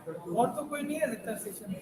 और तो कोई नहीं है लगता सेशन।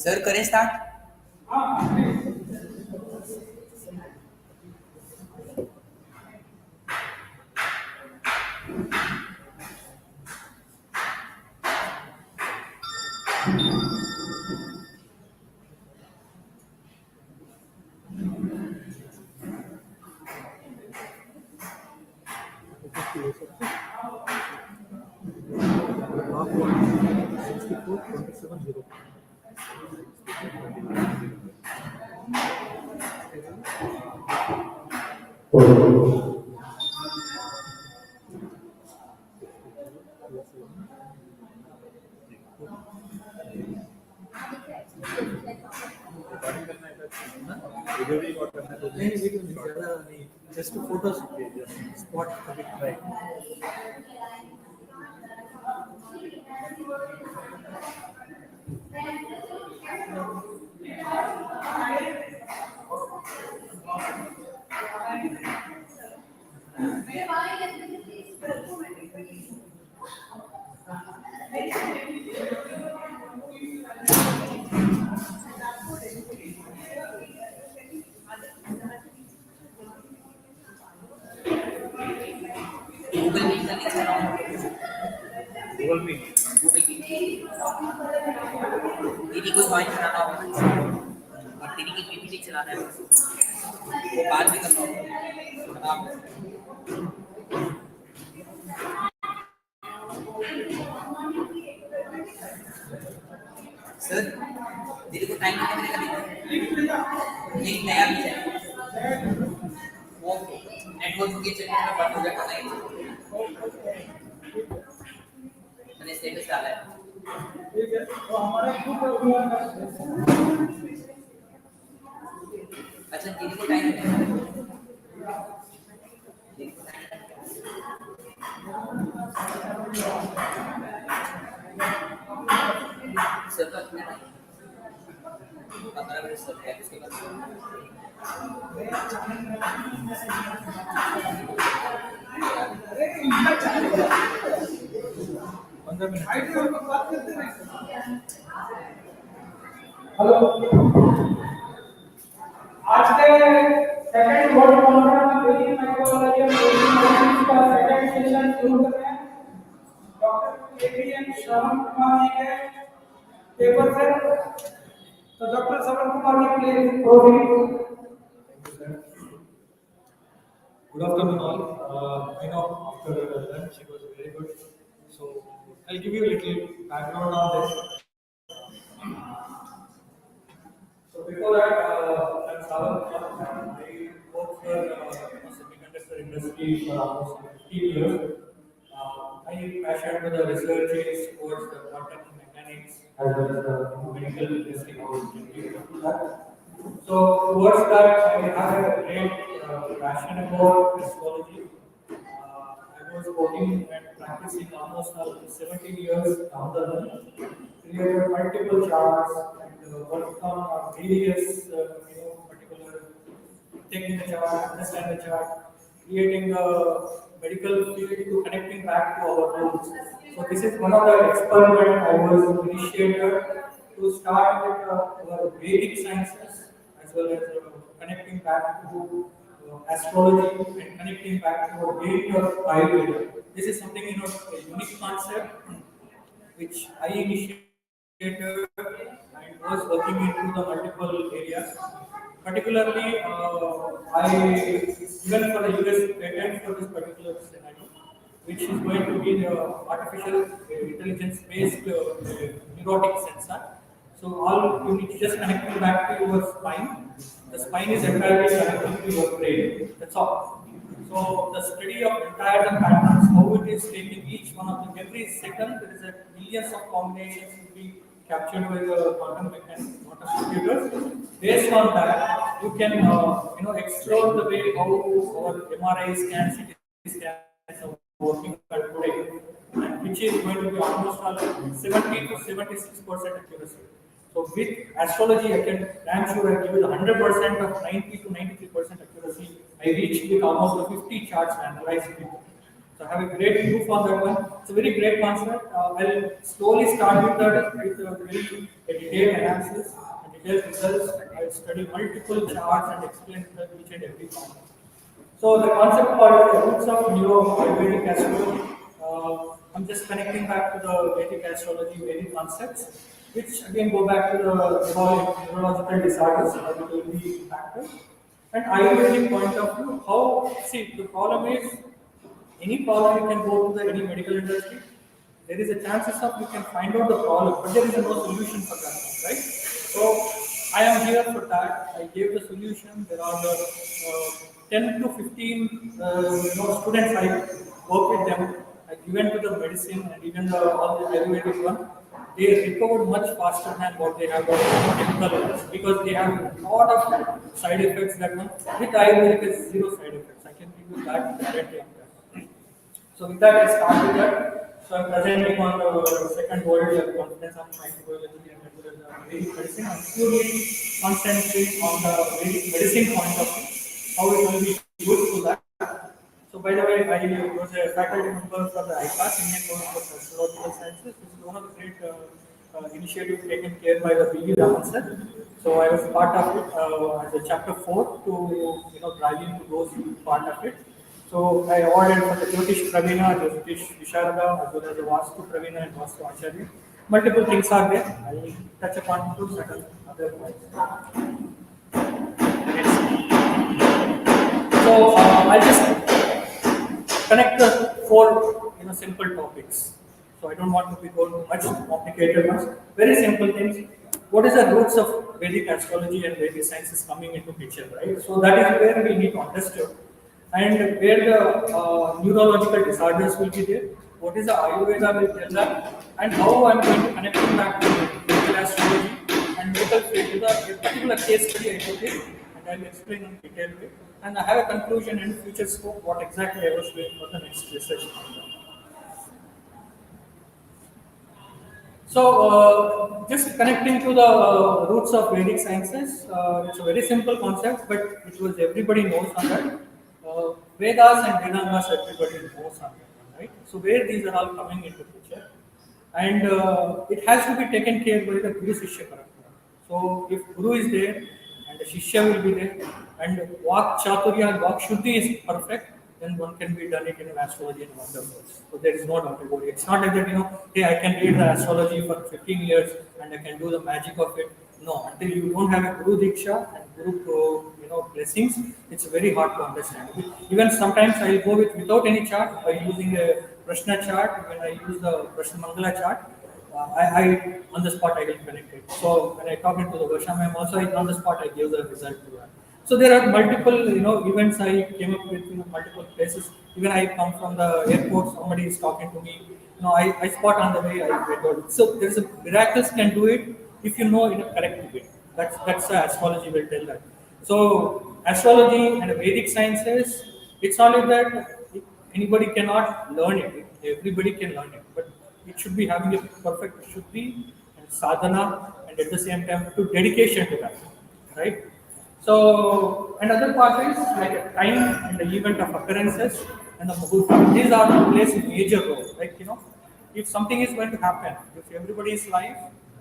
सर करें स्टार्ट। जस्ट फोटोज स्पॉट अभी ट्राई। गूगल मीट का लिंक चलाओ। गूगल मीट दीदी को ज्वाइन कराना होगा और दीदी की पीपीटी चलाना है, वो बात भी करना होगा। सर दीदी को टाइम कितने मिलेगा? लिंक नया भी है वो नेटवर्क के चलने में बंद हो जाता है। मैंने स्टेटस डाला है। अच्छा दीदी को टाइम मिलेगा। सर का कितना टाइम? 15 मिनट सर है उसके बाद हेलो, आज के सेकंड वर्ल्ड कॉन्फ्रेंस में वेदिक माइक्रोबायोलॉजी और वेदिक का सेकंड सेशन शुरू कर रहे हैं। डॉक्टर एपीएम श्रवण कुमार जी के पेपर से, तो doctor Shravan Kumar ji please proceed. Good afternoon all. After lunch it was very good. So I'll give you a little background on this. So before that, I'm Savan. I work for semiconductor industry for almost 15 years. My passion for the research is towards the quantum mechanics as well as the medical testing. So towards that, I have a great passion about astrology. I was working and practicing almost 17 years down the line, created multiple charts and worked on various particular taking the chart, understand the chart, creating a medical field to connecting back to our roots. So this is one of the experiment I was initiated to start with our Vedic sciences as well as connecting back to astrology and connecting back to our Vedic or Ayurveda. This is something a unique concept which I initiated and was working into the multiple areas. Particularly, even for the US patent for this particular scenario, which is going to be the artificial intelligence based neurotic sensor. So all you need to just connect it back to your spine. The spine is entirely connected to your brain. That's all. So the study of entire the patterns, how it is taking each one of them every second, there is a millions of combinations will be captured by the quantum mechanics, quantum computers. Based on that, you can explore the way how our MRI scans, CT scans are working on today, and which is going to be almost 70 to 76% accuracy. So with astrology, I can damn sure I give you the 100% of 90 to 93% accuracy. I reached with almost the 50 charts analyzed with. So I have a great proof on that one. It's a very great concept. I'll slowly start with that with a very detailed analysis and detailed results. I'll study multiple charts and explain each and every one. So the concept called the roots of Vedic astrology. I'm just connecting back to the Vedic astrology, Vedic concepts, which again go back to the neurological disorders that will be impacted. And Ayurvedic point of view, how see the problem is any problem you can go to the any medical industry. There is a chances of you can find out the problem, but there is no solution for that, right? So I am here for that. I gave the solution. There are the 10 to 15 students I work with them. I given to the medicine and even all the Ayurvedic one. They recovered much faster than what they have got chemical because they have a lot of side effects that one. With Ayurvedic is zero side effects. I can give you that guarantee. So with that, I start with that. So I'm presenting on the second world conference on microbiology and as well as the Vedic medicine. I'm purely concentrating on the Vedic medicine point of view, how it will be used to that. So by the way, I was a faculty member for the ICAS, Indian Council of Astrological Sciences. This is one of the great initiatives taken care by the B.V. Raman sir. So I was part of it as a chapter 4 to drive into those part of it. So I awarded for the Jyotish Pravina, Jyotish Visharada, as well as the Vastu Pravina and Vastu Acharya. Multiple things are there. I will touch upon two certain other points. So I'll just connect the four simple topics. So I don't want to be going to much complicated ones. Very simple things. What is the roots of Vedic astrology and Vedic sciences coming into picture, right? So that is where we need to understand. And where the neurological disorders will be there, what is the Ayurveda will tell that, and how I'm going to connect it back to medical astrology and medical field to the particular case study I took it, and I'll explain in detail way. And I have a conclusion and future scope, what exactly I was doing for the next research. So, just connecting to the roots of Vedic sciences, it's a very simple concept, but which was everybody knows on that. Vedas and Vedangas, everybody knows on that, right? So, where these are all coming into picture, and it has to be taken care by the Guru Shishya Parampara. So, if Guru is there and the Shishya will be there, and Vak Chaturya and Vak Shuddhi is perfect, then one can be done it in astrology and wonderful. So there is no doubt about it. It's not like that, hey, I can read the astrology for 15 years and I can do the magic of it. No, until you don't have a Guru Diksha and Guru, blessings, it's very hard to understand. Even sometimes I go without any chart by using a Prashna chart. When I use the Prashna Mangala chart, I on the spot I will connect it. So when I talk into the Vasham, also on the spot I give the result to that. So there are multiple, events I came up with, multiple places. Even I come from the airport, somebody is talking to me. I spot on the way I get out. So there's a miracles can do it if you know in a correct way. That's astrology will tell that. So astrology and Vedic sciences, it's only that anybody cannot learn it. Everybody can learn it, but it should be having a perfect shuddhi and sadhana, and at the same time to dedication to that, right? So another part is like a time and the event of occurrences and the muhurta. These are the plays a major role. Like if something is going to happen, if everybody's life,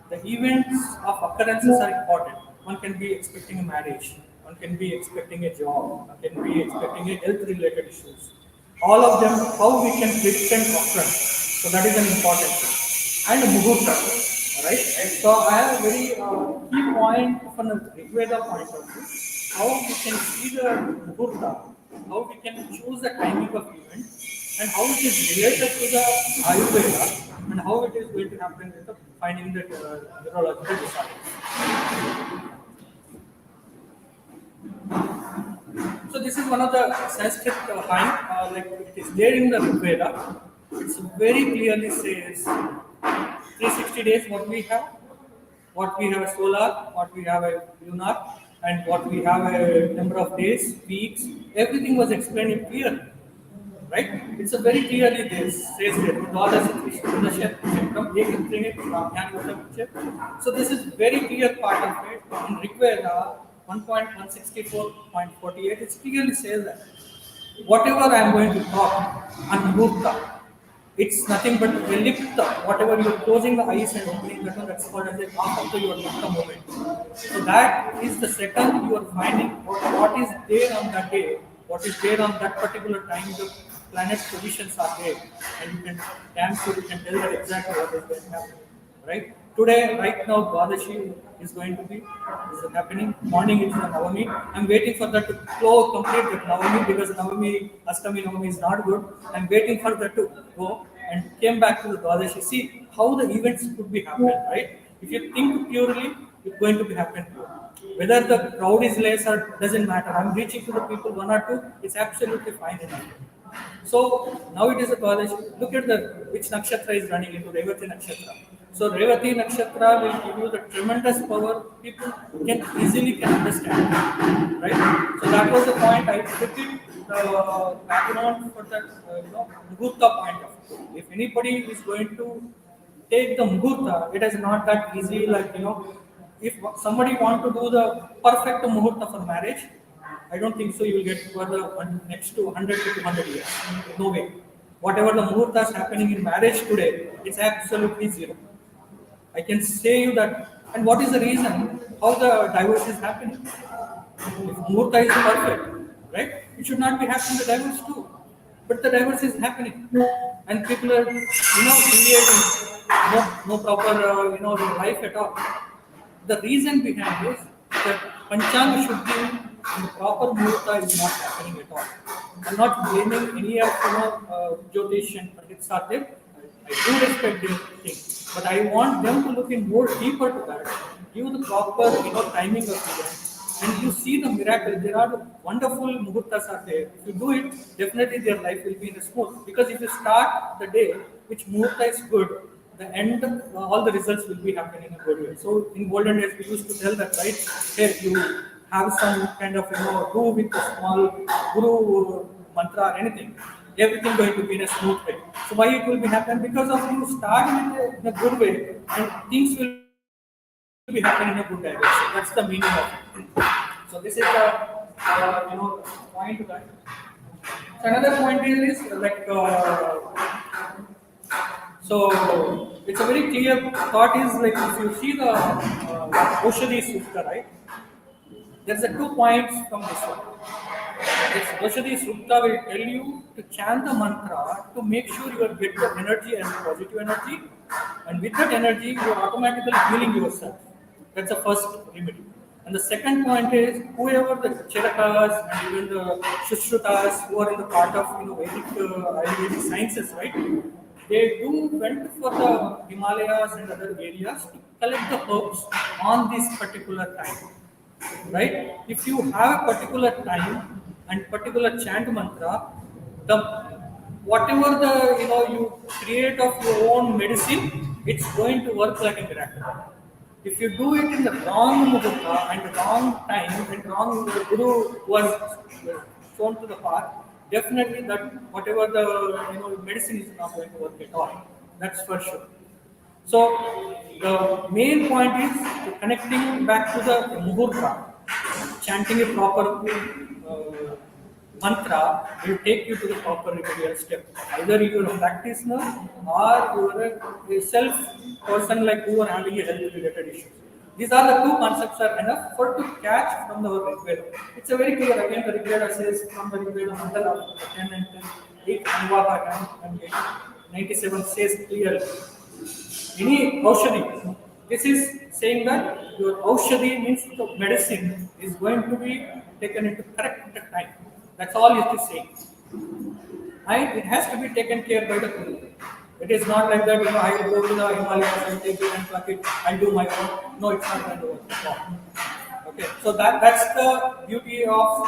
the events of occurrences are important. One can be expecting a marriage, one can be expecting a job, one can be expecting a health-related issues. All of them, how we can predict and upfront. So that is an important thing. And muhurta. right? So I have a very key point from the Rigveda point of view, how we can see the muhurta, how we can choose the timing of event, and how it is related to the Ayurveda, and how it is going to happen with the finding the neurological disorders. So this is one of the Sanskrit line, like it is there in the Veda. It's very clearly says 360 days what we have a solar, what we have a lunar, and what we have a number of days, weeks. Everything was explained in clear, right? It's a very clearly this says there. So this is very clear part of it. In Rigveda 1.164.48, it clearly says that whatever I am going to talk on Murta, it's nothing but elipta. Whatever you're closing the eyes and opening the tongue, that's called as a half of the your Murta moment. So that is the second you are finding what is there on that day, what is there on that particular time, the planet's positions are there, and you can damn sure you can tell that exactly what is going to happen. Right? Today, right now, Dwadashi is going to be is happening. Morning it's the Navami. I'm waiting for that to complete that Navami because Navami, Astami Navami is not good. I'm waiting for that to go and came back to the Dwadashi. See how the events could be happen, right? If you think purely, it's going to be happen pure. Whether the crowd is less or doesn't matter. I'm reaching to the people one or two. It's absolutely fine enough. So now it is a college. Look at the which nakshatra is running into Revati nakshatra. So Revati nakshatra will give you the tremendous power. People can easily can understand, right? So that was the point I put it the background for that muhurta point of view. If anybody is going to take the muhurta, it is not that easy. Like if somebody want to do the perfect muhurta for marriage, I don't think so. You will get for the next to 100 to 200 years. No way. Whatever the muhurta is happening in marriage today, it's absolutely zero. I can say you that. And what is the reason? How the divorce is happening? If muhurta is perfect, right? It should not be happening the divorce too. But the divorce is happening, and people are creating no proper life at all. The reason behind this that Panchanga Shuddhi and the proper Muhurta is not happening at all. I'm not blaming any of Jyotish and Pandits are there. I do respect their thing, but I want them to look in more deeper to that, give the proper timing of event, and you see the miracle. There are wonderful muhurtas are there. If you do it, definitely their life will be in a smooth. Because if you start the day which muhurta is good, the end all the results will be happening in a good way. So in golden days we used to tell that, right? Here you have some kind of do with a small guru mantra or anything. Everything going to be in a smooth way. So why it will be happen? Because of you start in a good way and things will be happening in a good direction. That's the meaning of it. So this is the point to that. So another point is like so it's a very clear thought is like if you see the Oshadi Sutta, right? There's a 2 points from this one. This Oshadi Sutta will tell you to chant the mantra to make sure you get the energy and positive energy, and with that energy you are automatically healing yourself. That's the first remedy. And the second point is whoever the Charakas and even the Shushrutas who are in the part of Vedic Ayurvedic sciences, right? They do went for the Himalayas and other areas to collect the herbs on this particular time, right? If you have a particular time and particular chant mantra, the whatever the you create of your own medicine, it's going to work like a miracle. If you do it in the wrong muhurta and the wrong time and wrong guru was shown to the path, definitely that whatever the medicine is not going to work at all. That's for sure. So the main point is connecting back to the muhurta, chanting a proper mantra will take you to the proper remedial step. Either you are a practitioner or you are a self person like who are having a health related issue. These are the 2 concepts are enough for to catch from the Rigveda. It's a very clear again the Rigveda says from the Rigveda mandala 10 and 10, 8 Anuvaka and 97 says clearly. Any Aushadhi, This is saying that your aushadhi means the medicine is going to be taken into correct time. That's all it is saying. And it has to be taken care by the guru. It is not like that, I will go to the Himalayas and take it and pluck it, I'll do my own. No, it's not going to work. No. Okay, so that's the beauty of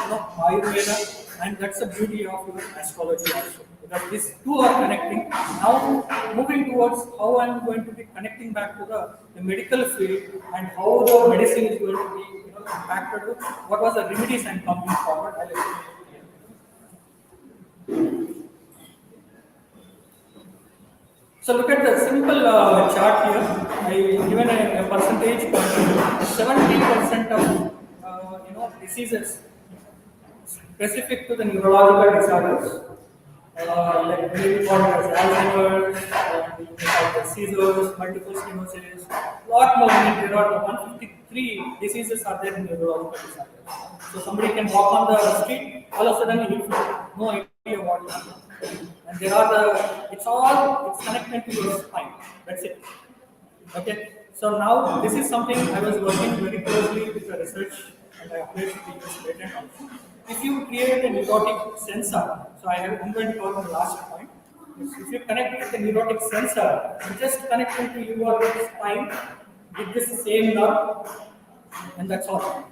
Ayurveda, and that's the beauty of your astrology also. Because these two are connecting. Now moving towards how I'm going to be connecting back to the medical field and how the medicine is going to be impacted with what was the remedies I'm coming forward. I'll explain it here. So look at the simple chart here. I given a percentage. 70% of diseases specific to the neurological disorders, like maybe called as Alzheimer's, you may call it seizures, multiple sclerosis, lot more. I mean, there are 153 diseases are there in neurological disorders. So somebody can walk on the street, all of a sudden he will feel no idea what is happening. And there are it's connected to your spine. That's it. Okay. So now this is something I was working very closely with the research, and I applied to the US patent also. If you create a neurotic sensor, so I'm going to cover the last point. If you connect with the neurotic sensor, you just connect it to your spine with this same nerve, and that's all.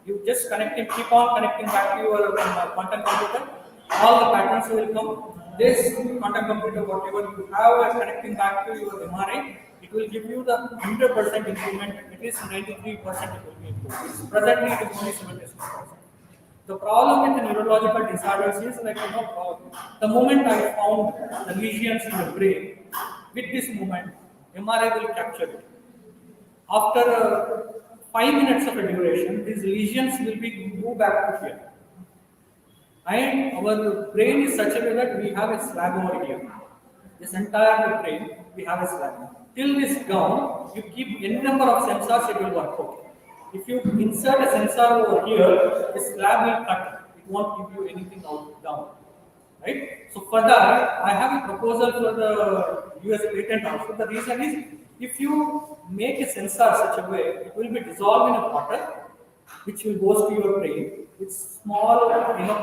You just connect it, keep on connecting back to your quantum computer. All the patterns will come. This quantum computer, whatever you have, connecting back to your MRI, it will give you the 100% improvement. At least 93% it will be improved. Presently, it is only 76%. The problem with the neurological disorders is like the moment I found the lesions in the brain, with this movement, MRI will capture it. After 5 minutes of a duration, these lesions will be moved back to here. And our brain is such a way that we have a slab over here. This entire brain, we have a slab. Till this down, you keep any number of sensors, it will work out. If you insert a sensor over here, the slab will cut. It won't give you anything out down. Right? So for that, I have a proposal for the US patent also. The reason is, if you make a sensor such a way, it will be dissolved in a water, which will go to your brain. It's small,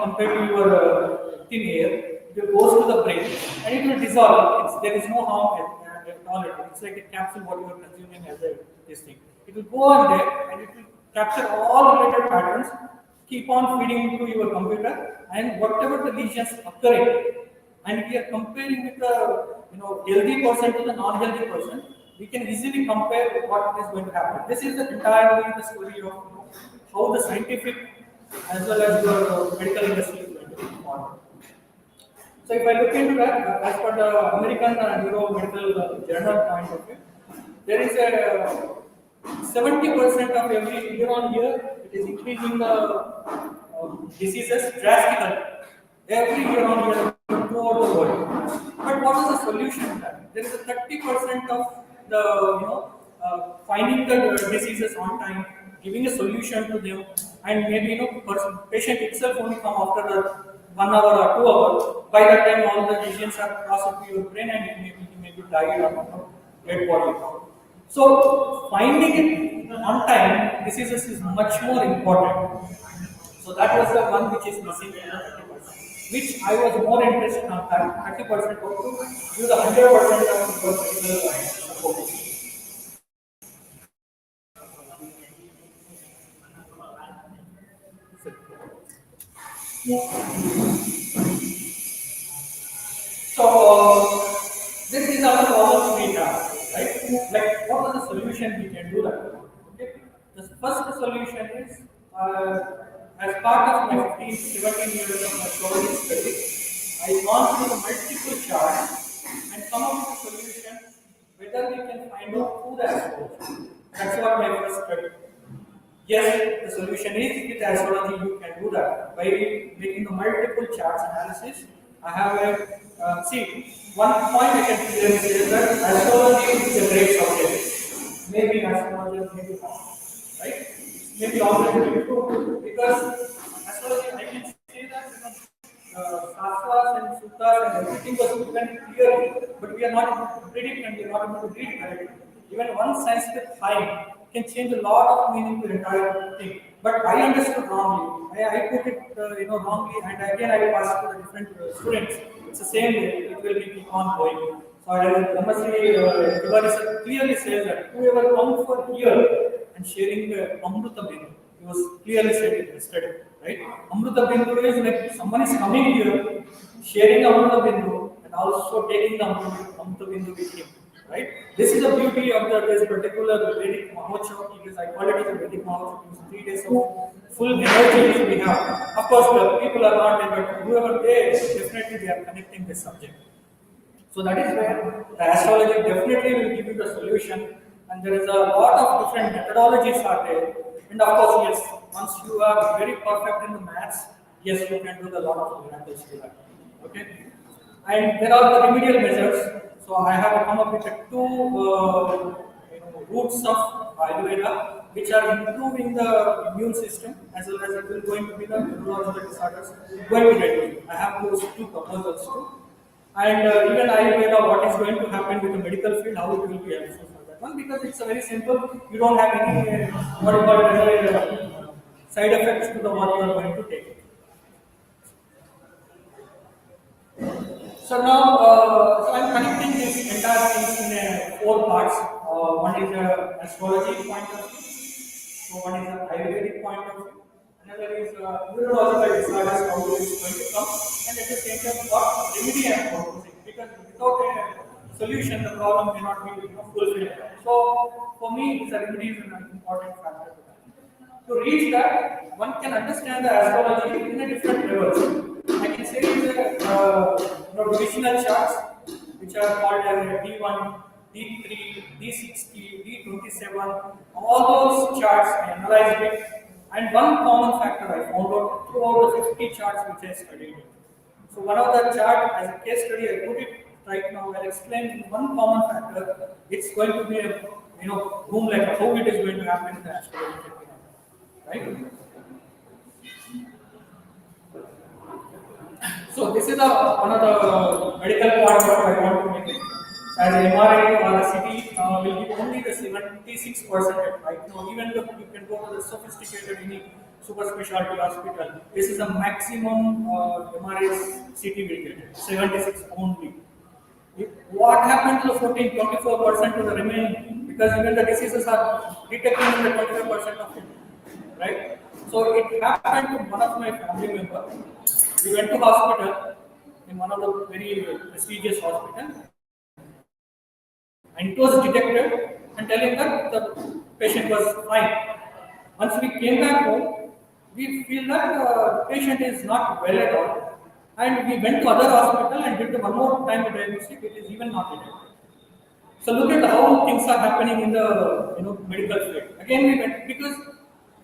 compared to your thin air. It will go to the brain and it will dissolve. There is no harm at all. It's like a capsule what you are consuming as this thing. It will go on there and it will capture all related patterns, keep on feeding to your computer, and whatever the lesions occurring, and we are comparing with the healthy person to the non-healthy person, we can easily compare what is going to happen. This is entirely the story of how the scientific as well as the medical industry is going to be formed. So if I look into that, as per the American Neuromedical Journal point of view, there is a 70% of every year on year, it is increasing the diseases drastically. Every year on year throughout the world. But what is the solution to that? There is a 30% of the finding the diseases on time, giving a solution to them, and maybe patient itself only come after the 1 hour or 2 hours. By that time, all the lesions are crossed into your brain, and it may be died or dead body. So finding it on time diseases is much more important. So that was the one which is missing in the 30%, which I was more interested on that 30% to use the 100% of your medical support. So this is our problems we have, right? Like what are the solution we can do that? Okay. The first solution is as part of my 15, 17 years of astrology study, I gone through the multiple charts and come up with a solution whether we can find out who the astrology. That's what my first study. Yes, the solution is with astrology you can do that by making the multiple charts analysis. I have a one point I can clearly say that astrology is a great subject. Maybe astrology, maybe not, right? Maybe already true because astrology I can say that shastras and sutras and everything was given clearly, but we are not able to predict and we are not able to read correctly. Even one Sanskrit line can change a lot of meaning to the entire thing. But I understood wrongly. I put it wrongly, and again I passed to the different students. It's the same way. It will be keep on going. So as MSc Tiwari clearly says that whoever comes for here and sharing Amruta Bindu, he was clearly said it yesterday, right? Amruta Bindu is like someone is coming here, sharing Amruta Bindu, and also taking the Amruta Bindu with him, right? This is the beauty of this particular Vedic Mahotsav, because I call it as a Vedic Mahotsav, it's 3 days of full energy we have. Of course, the people are not there, but whoever there, definitely they are connecting this subject. So that is where the astrology definitely will give you the solution, and there is a lot of different methodologies are there. And of course, yes, once you are very perfect in the maths, yes, you can do a lot of miracles to that. Okay, and there are the remedial measures. So I have come up with the two roots of Ayurveda, which are improving the immune system as well as it will going to be the neurological disorders going to reduce. I have those two proposals too. And even Ayurveda, what is going to happen with the medical field, how it will be helpful for that one, because it's a very simple, you don't have any what you call it as side effects to the what you are going to take. So now, so I'm connecting this entire thing in four parts. One is the astrology point of view, so one is the Ayurvedic point of view, another is neurological disorders, how it is going to come, and at the same time what remedy I am proposing, because without a solution the problem may not be fulfilled. So for me, the remedy is an important factor to that. To reach that, one can understand the astrology in a different levels. I can say it's divisional charts, which are called as D1, D3, D60, D27. All those charts I analyzed it, and one common factor I found out throughout the 50 charts which I studied. So one of the chart as a case study, I put it right now. I'll explain one common factor. It's going to be a room like how it is going to happen in the astrology, right? So this is one of the medical points that I want to make it. As MRI or the CT will be only the 76% right now. Even though you can go to the sophisticated any super specialty hospital, this is the maximum MRI CT will get 76 only. What happened to the 24% to the remaining? Because even the diseases are detected in the 25% of it, right? So it happened to one of my family members. We went to hospital in one of the very prestigious hospitals, and it was detected and telling that the patient was fine. Once we came back home, we feel that the patient is not well at all, and we went to other hospital and did one more time the diagnostic. It is even not detected. So look at how things are happening in the medical field. Again, we went because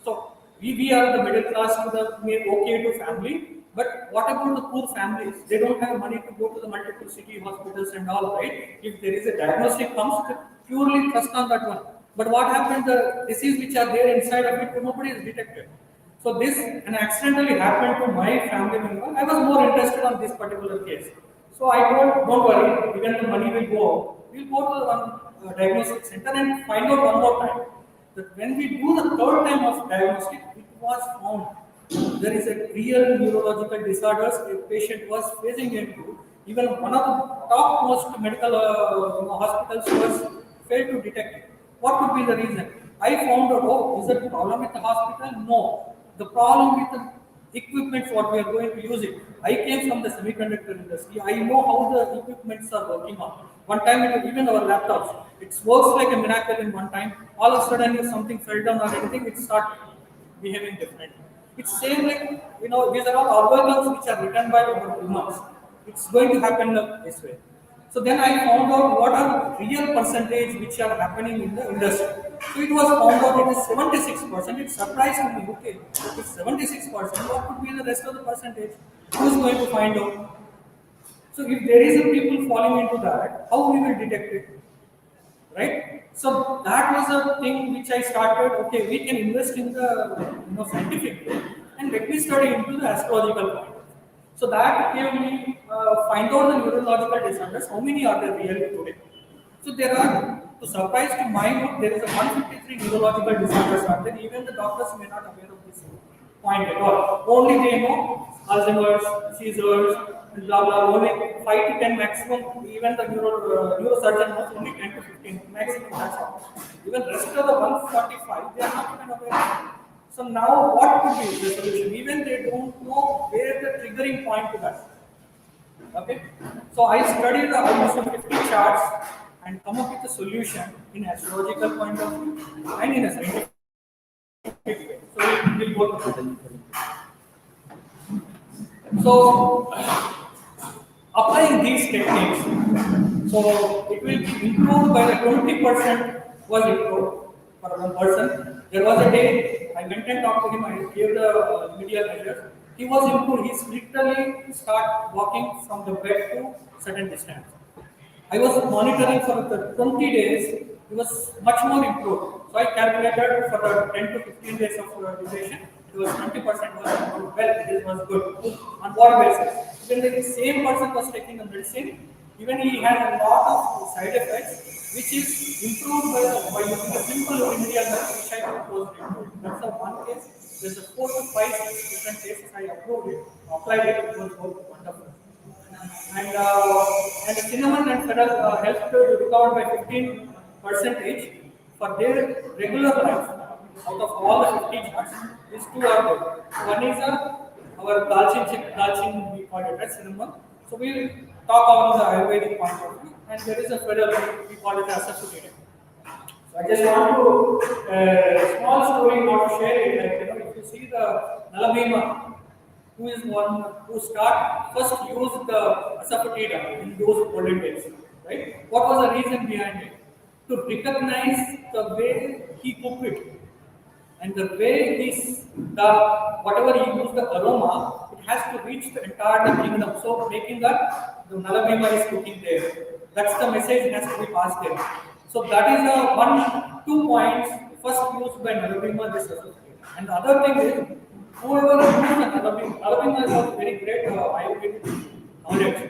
so we are the middle class to the okay to family. But what about the poor families? They don't have money to go to the multiple city hospitals and all, right? If there is a diagnostic comes, they purely trust on that one. But what happens, the disease which are there inside of it, nobody is detected. So this and accidentally happened to my family member. I was more interested on this particular case. So I told, don't worry, even the money will go. We'll go to the one diagnostic center and find out one more time. That when we do the third time of diagnostic, it was found there is a real neurological disorders a patient was facing into. Even one of the topmost medical hospitals was failed to detect it. What could be the reason? I found out, oh, is it a problem with the hospital? No. The problem with the equipment what we are going to use it. I came from the semiconductor industry. I know how the equipments are working on. One time, even our laptops, it works like a miracle in one time. All of a sudden, if something fell down or anything, it starts behaving differently. It's same like these are all algorithms which are written by humans. It's going to happen this way. So then I found out what are real percentage which are happening in the industry. So it was found out it is 76%. It surprised me. Okay, if it's 76%, what could be the rest of the percentage? Who is going to find out? So if there is a people falling into that, how we will detect it? Right? So that was a thing which I started. Okay, we can invest in the scientific way, and let me study into the astrological point. So that gave me find out the neurological disorders. How many are there really today? So there are To surprise to my note, there is a 153 neurological disorders are there. Even the doctors may not aware of this point at all. Only they know Alzheimer's, seizures, and blah blah. Only 5 to 10 maximum. Even the neurosurgeon knows only 10 to 15 maximum. That's all. Even rest of the 145, they are not even aware. So now, what could be the solution? Even they don't know where the triggering point to that. Okay, so I studied the almost 50 charts and come up with a solution in astrological point of view and in a scientific way. So we'll go to that. So applying these techniques, so it will be improved by the 20% was improved for one person. There was a day I went and talked to him. I gave the medial measures. He was improved. He literally start walking from the bed to certain distance. I was monitoring for the 20 days. It was much more improved. So I calculated for the 10 to 15 days of duration. It was 20% was improved. Well, it was good. On what basis? When the same person was taking the medicine, even he had a lot of side effects, which is improved by using a simple remedial method, which I proposed improved. That's the one case. There's a 4 to 5, 6 different cases. I approved it, applied it. It was wonderful. And the cinnamon and fennel help to recover by 15 percentage for their regular life. Out of all the 50 charts, these two are good. One is our dalchin, we call it as cinnamon. So we will talk on the Ayurvedic point of view, and there is a fennel, we call it as asafoetida. So I just want to small story want to share it. Like, if you see the Nalabhima, who is one who first used the asafoetida in those olden days, right? What was the reason behind it? To recognize the way he cooked it and the way whatever he used the aroma, it has to reach the entire kingdom. So making that the Nalabhima is cooking there. That's the message has to be passed there. So that is a 2 points first used by Nalabhima this asafoetida. And the other thing is whoever used the Nalabhima is a very great Ayurvedic knowledge.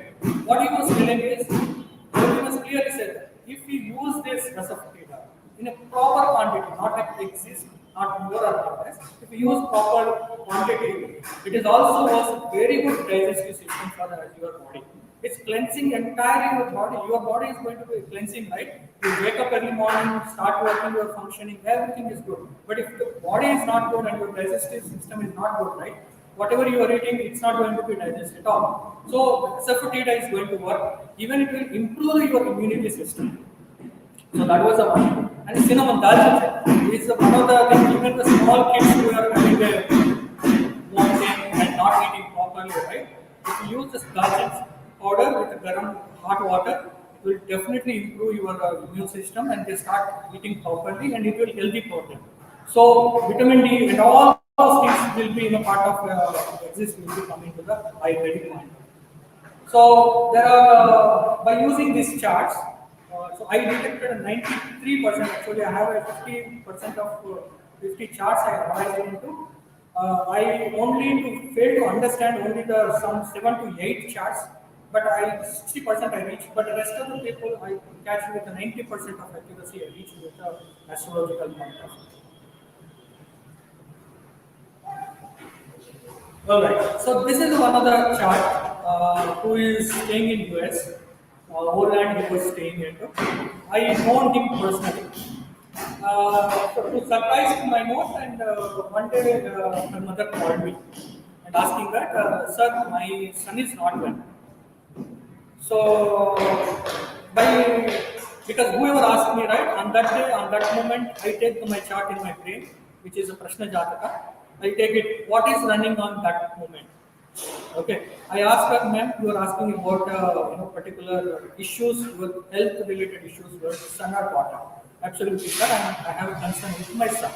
What he was telling is, Nalabhima clearly said that if we use this asafoetida in a proper quantity, not like exist, not more or less, if we use proper quantity, it is also a very good digestive system for your body. It's cleansing entirely your body. Your body is going to be cleansing, right? You wake up early morning, start working, you're functioning, everything is good. But if the body is not good and your digestive system is not good, right? Whatever you are eating, it's not going to be digested at all. So asafoetida is going to work. Even it will improve your immunity system. So that was the one. And cinnamon dalchin is one of the things. Even the small kids who are having a walking and not eating properly, right? If you use this dalchin powder with garam hot water, it will definitely improve your immune system and they start eating properly and it will healthy for them. So vitamin D and all those things will be in a part of exist will be coming to the Ayurvedic point. So there are by using these charts. So I detected a 93%. Actually, I have a 50% of 50 charts I analyzed into. I only to fail to understand only the some 7 to 8 charts, but 60% I reach. But the rest of the people I catch with a 90% of accuracy I reach with the astrological point of view. Alright, so this is one of the chart who is staying in US. Orland he was staying into. I know him personally. So to surprise my note, and one day my mother called me and asking that, sir, my son is not well. So because whoever asked me, right, on that day, on that moment, I take my chart in my brain, which is a Prashna Jataka. I take it, what is running on that moment? Okay. I asked her, ma'am, you are asking about particular issues, your health-related issues, your son or daughter. Absolutely, sir. I have a concern with my son.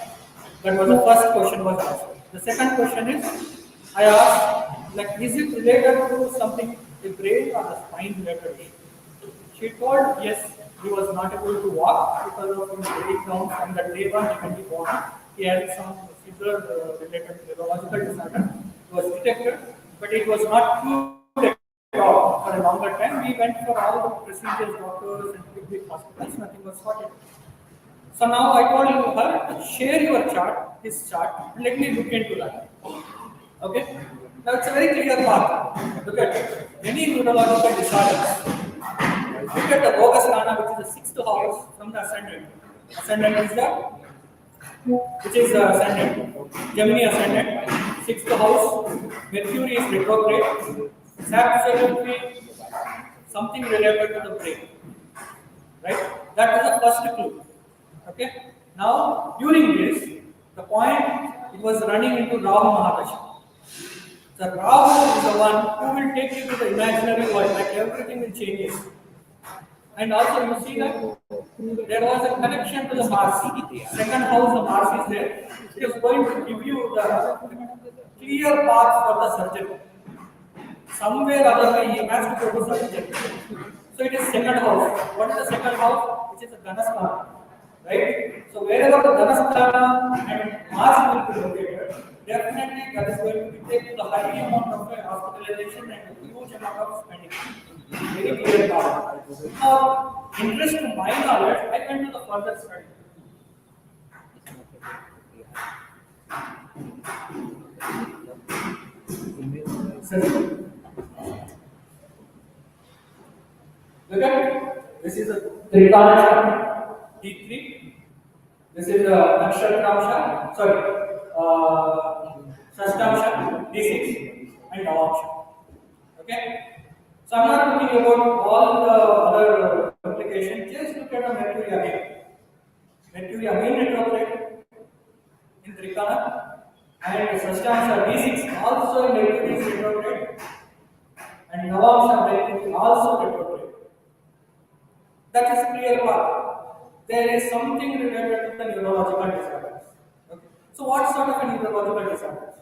That was the first question was asked. The second question is, I asked, like, is it related to something, the brain or the spine related issue? She told, yes, he was not able to walk because of his breakdown from the day one when he born. He had some severe related neurological disorder. It was detected, but it was not cured at all for for a longer time. We went for all the procedures, doctors and big hospitals, nothing was sorted. So now I told her, share your chart, his chart, and let me look into that. Okay? Now it's a very clear path. Look at it. Any neurological disorders. Look at the Bogus Lana, which is the sixth house from the ascendant. Ascendant is the, which is the ascendant. Gemini ascendant. Sixth house. Mercury is retrograde. It's absolutely something related to the brain. Right? That is the first clue. Okay? Now, during this, the point it was running into Rahu Mahadashi. The Rahu is the one who will take you to the imaginary world, like everything will change. And also, you see that there was a connection to the Mars. Second house, the Mars is there. It is going to give you the clear path for the surgery. Somewhere other way, he has to go to surgery. So it is second house. What is the second house? Which is the Dhanasthana. Right? So wherever the Dhanasthana and Mars will be located, definitely that is going to be taken to the high amount of hospitalization and a huge amount of spending. Very clear part. Now, interest to my knowledge, I went to the further study. Look at it. This is a Trikana D3. This is a Nakshatramsha, Shashtamsha D6 and Navamsha. Okay? So I'm not talking about all the other applications, just look at the Mercury again. Mercury again retrograde in Trikana and Shashtamsha D6 also Mercury is retrograde and Navamsha Mercury also retrograde. That is clear path. There is something related to the neurological disorders. Okay. So what sort of a neurological disorders?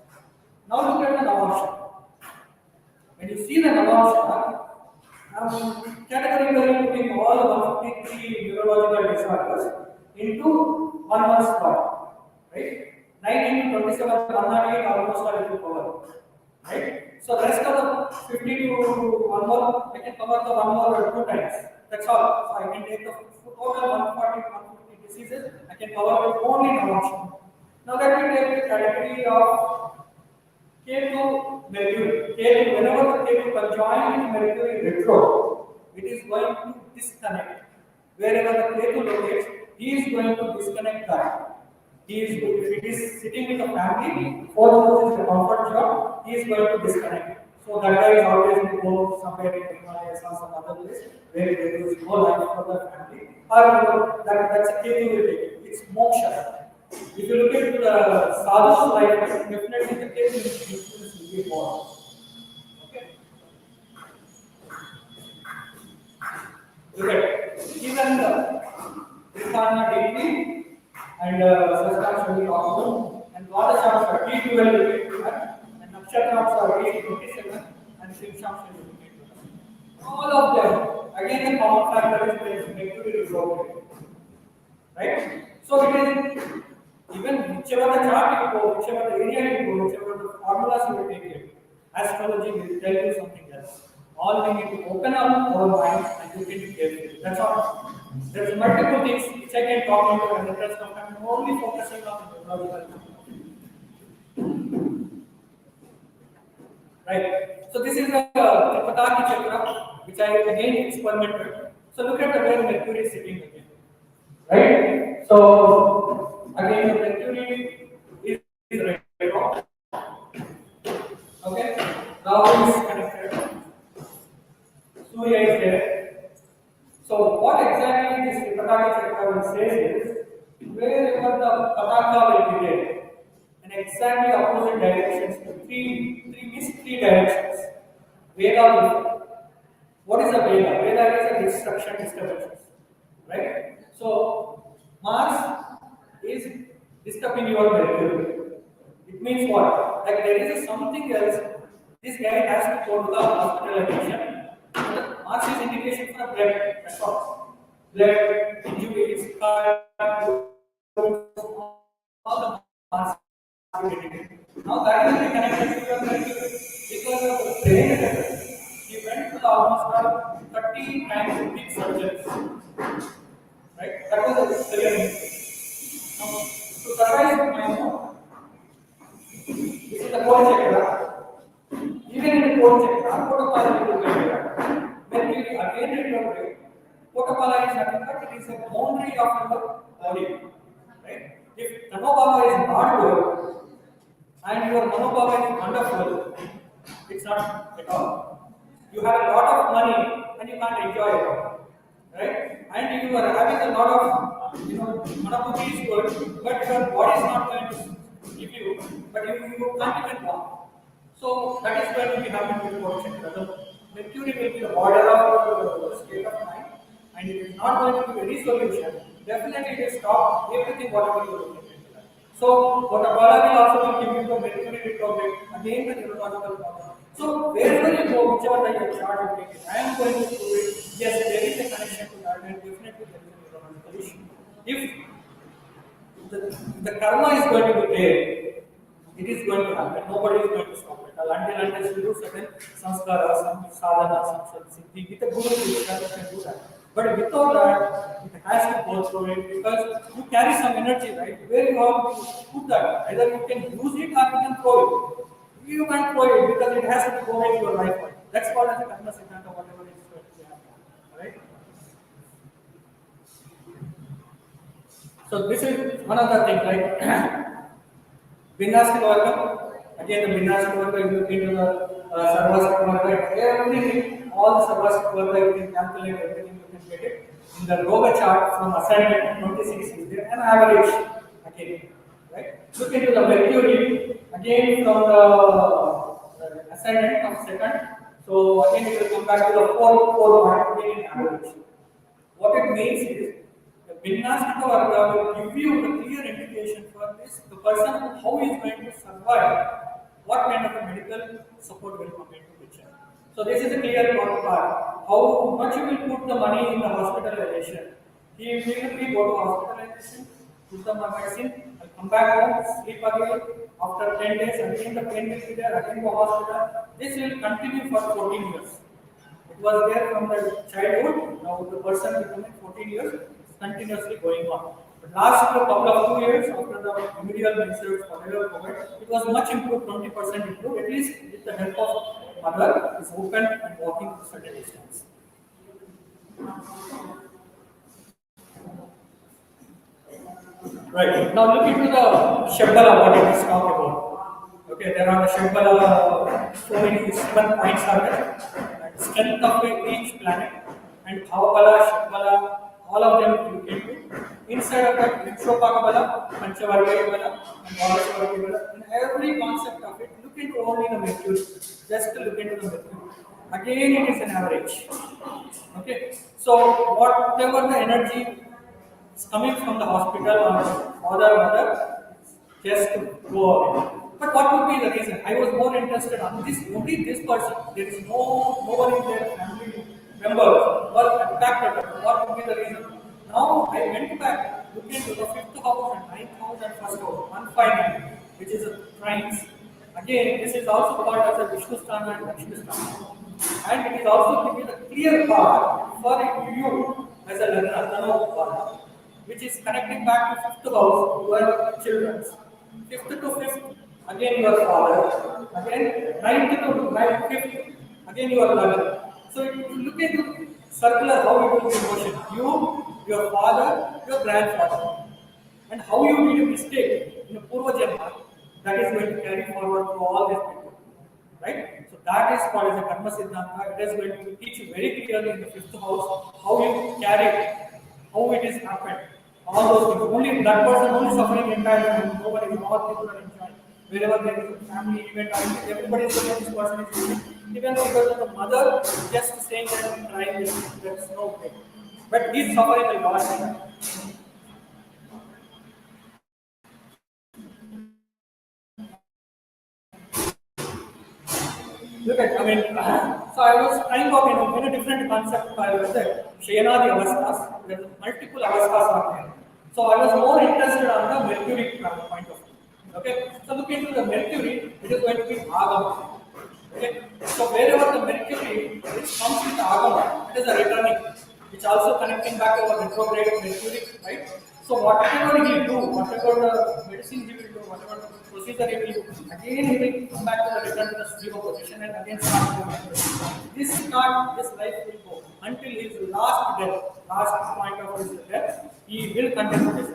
Now look at the Navamsha. When you see the Navamsha, I'm categorically putting all 153 neurological disorders into one spot. Right? 19 to 27, 108 almost are able to cover. Right? So the rest of the 50 to one more, I can cover the one more or two times. That's all. So I can take the total 140 to 150 diseases, I can cover with only Navamsha. Now let me take the category of K2 Mercury. K2, whenever the K2 conjoined with Mercury retro, it is going to disconnect. Wherever the K2 locates, he is going to disconnect that. He is, if it is sitting with the family, fourth house is the comfort job, he is going to disconnect. So that guy is always going to go somewhere in Himalayas or some other place where there is no life for the family. Or that's a K2 will take it. It's moksha. If you look into the sadhu's life, definitely the K2 will be born. Okay. Look at it. Even the Trikana D3 and Sastam should be possible, and Dwadashams are T12 will get to that, and Nakshatrams are T27, and Shimshams should be get to that. All of them, again the common factor is Mercury retrograde. Right? So it is, even whichever the chart you go, whichever the area you go, whichever the formulas you will take it, astrology will tell you something else. All we need to open up our mind and look into carefully. That's all. There's multiple things which I can talk about and the rest of time I'm only focusing on neurological. Right. So this is the Tripataki chakra, which I again experimented. So look at the way Mercury is sitting again. Right? So again the Mercury is right. Okay? Rahu is connected. Surya is there. So what exactly this Pataka chakra will say is, wherever the Pataka will be there, in exactly opposite directions, three directions. Veda will. What is a Veda? Veda is a destruction, disturbance. Right? So Mars is disturbing your Mercury. It means what? Like there is something else. This guy has to go to the hospitalization. Mars is indication for blood. That's all. Blood, injuries, all the Mars are indicated. Now that will be connected to your Mercury because of the brain. He went with almost 30 times big surgeries. Right? That was a career mistake. Now, to survive my home, this is the cold chakra. Even in the cold chakra, protocol is to when we again retrograde, protocol is nothing but it is a boundary of our body. Right? If Tanobhava is not good and your Manobhava is wonderful, it's not at all. You have a lot of money and you can't enjoy it. Right? And you are having a lot of, Manobhava is good, but your body is not going to give you, but you can't even walk. So that is where we have to report chakra. The mercury will be the border of the state of mind, and it is not going to be any solution. Definitely, it will stop everything whatever you are looking into that. So, what a Bala will also will give you the mercury retrograde again the neurological problem. So, wherever you go, whichever way your chart you take it, I am going to prove it. Yes, there is a connection to that, and definitely there is a neurological issue. If the karma is going to be there, it is going to happen. Nobody is going to stop it. Until you do certain sanskara, some sadhana, some siddhi, with a guru, you can do that. But without that, it has to go through it because you carry some energy, right? Where you have to put that. Either you can use it or you can throw it. You can't throw it because it has to go into your life. That's called as a karma siddhanta, whatever it is going to happen. Alright? So this is one of the things, right? Vinyastika Varga, again the Vinyastika Varga is looking to the Sarvastika Varga, everything, all the Sarvastika Varga you can calculate, everything you can get it. In the Roga chart from assignment 26 is there, an average again, right? Look into the Mercury, again from the assignment of second, so again it will come back to the 4 mark again in average. What it means is, the Vinyastika Varga will give you a clear indication for this, the person how he is going to survive, what kind of a medical support will come into picture. So this is a clear part. How much you will put the money in the hospitalization. He immediately go to hospitalization, put the medicine, and come back home, sleep again. After 10 days, again the pain will be there, again go hospital. This will continue for 14 years. It was there from the childhood, now the person becoming 14 years, continuously going on. But last couple of 2 years after the remedial measures, whatever COVID, it was much improved, 20% improved, at least with the help of mother, is open and walking to certain distance. Right, now look into the Shambhala, what it is talk about. Okay, there are the Shambhala, so many 7 points are there. And strength of each planet, and Bhavabala, Shambhala, all of them you can do. Inside of that, Vikshopakabala, Panchavargaya and Bhavasvargaya, in every concept of it, look into only the Mercury. Just look into the Mercury. Again, it is an average. Okay, so whatever the energy is coming from the hospital or father, mother, just to go away. But what would be the reason? I was more interested on this, only this person. There is no one in their family members were impacted. What would be the reason? Now I went back, looked into the 5th house and 9th house and 1st house, 159, which is a trines. Again, this is also called as a Vishnusthana and Lakshnusthana. And it is also giving a clear path for you as a Lagna, which is connecting back to 5th house, your children. 5th to 5th, again your father. Again, 9th to 5th, again your mother. So if you look at the circular, how it will be motion. You, your father, your grandfather. And how you did a mistake in a Purva Janma, that is going to carry forward to all these people. Right? So that is called as a Karma Siddhanta. It is going to teach you very clearly in the 5th house how you carry it, how it is happened. All those things. Only that person only suffering entire time. Nobody, all people are enjoying. Wherever there is a family event, everybody is saying this person is doing. Even because of the mother just saying that and crying, there is no pain. But he is suffering a lot. Look at, so I was trying out in a different concept. I was that Shayanadi Avasthas, there are multiple Avasthas are there. So I was more interested on the Mercury point of view. Okay, so look into the Mercury, it is going to be Agama. Okay. So wherever the mercury which comes with the argon, it is a returning, which also connecting back to our retrograde mercury, right? So whatever he will do, whatever the medicine he will do, whatever the procedure he will do, again he will come back to the return to the zero position and again start doing it. This life will go until his last death, last point of his death, he will continue this.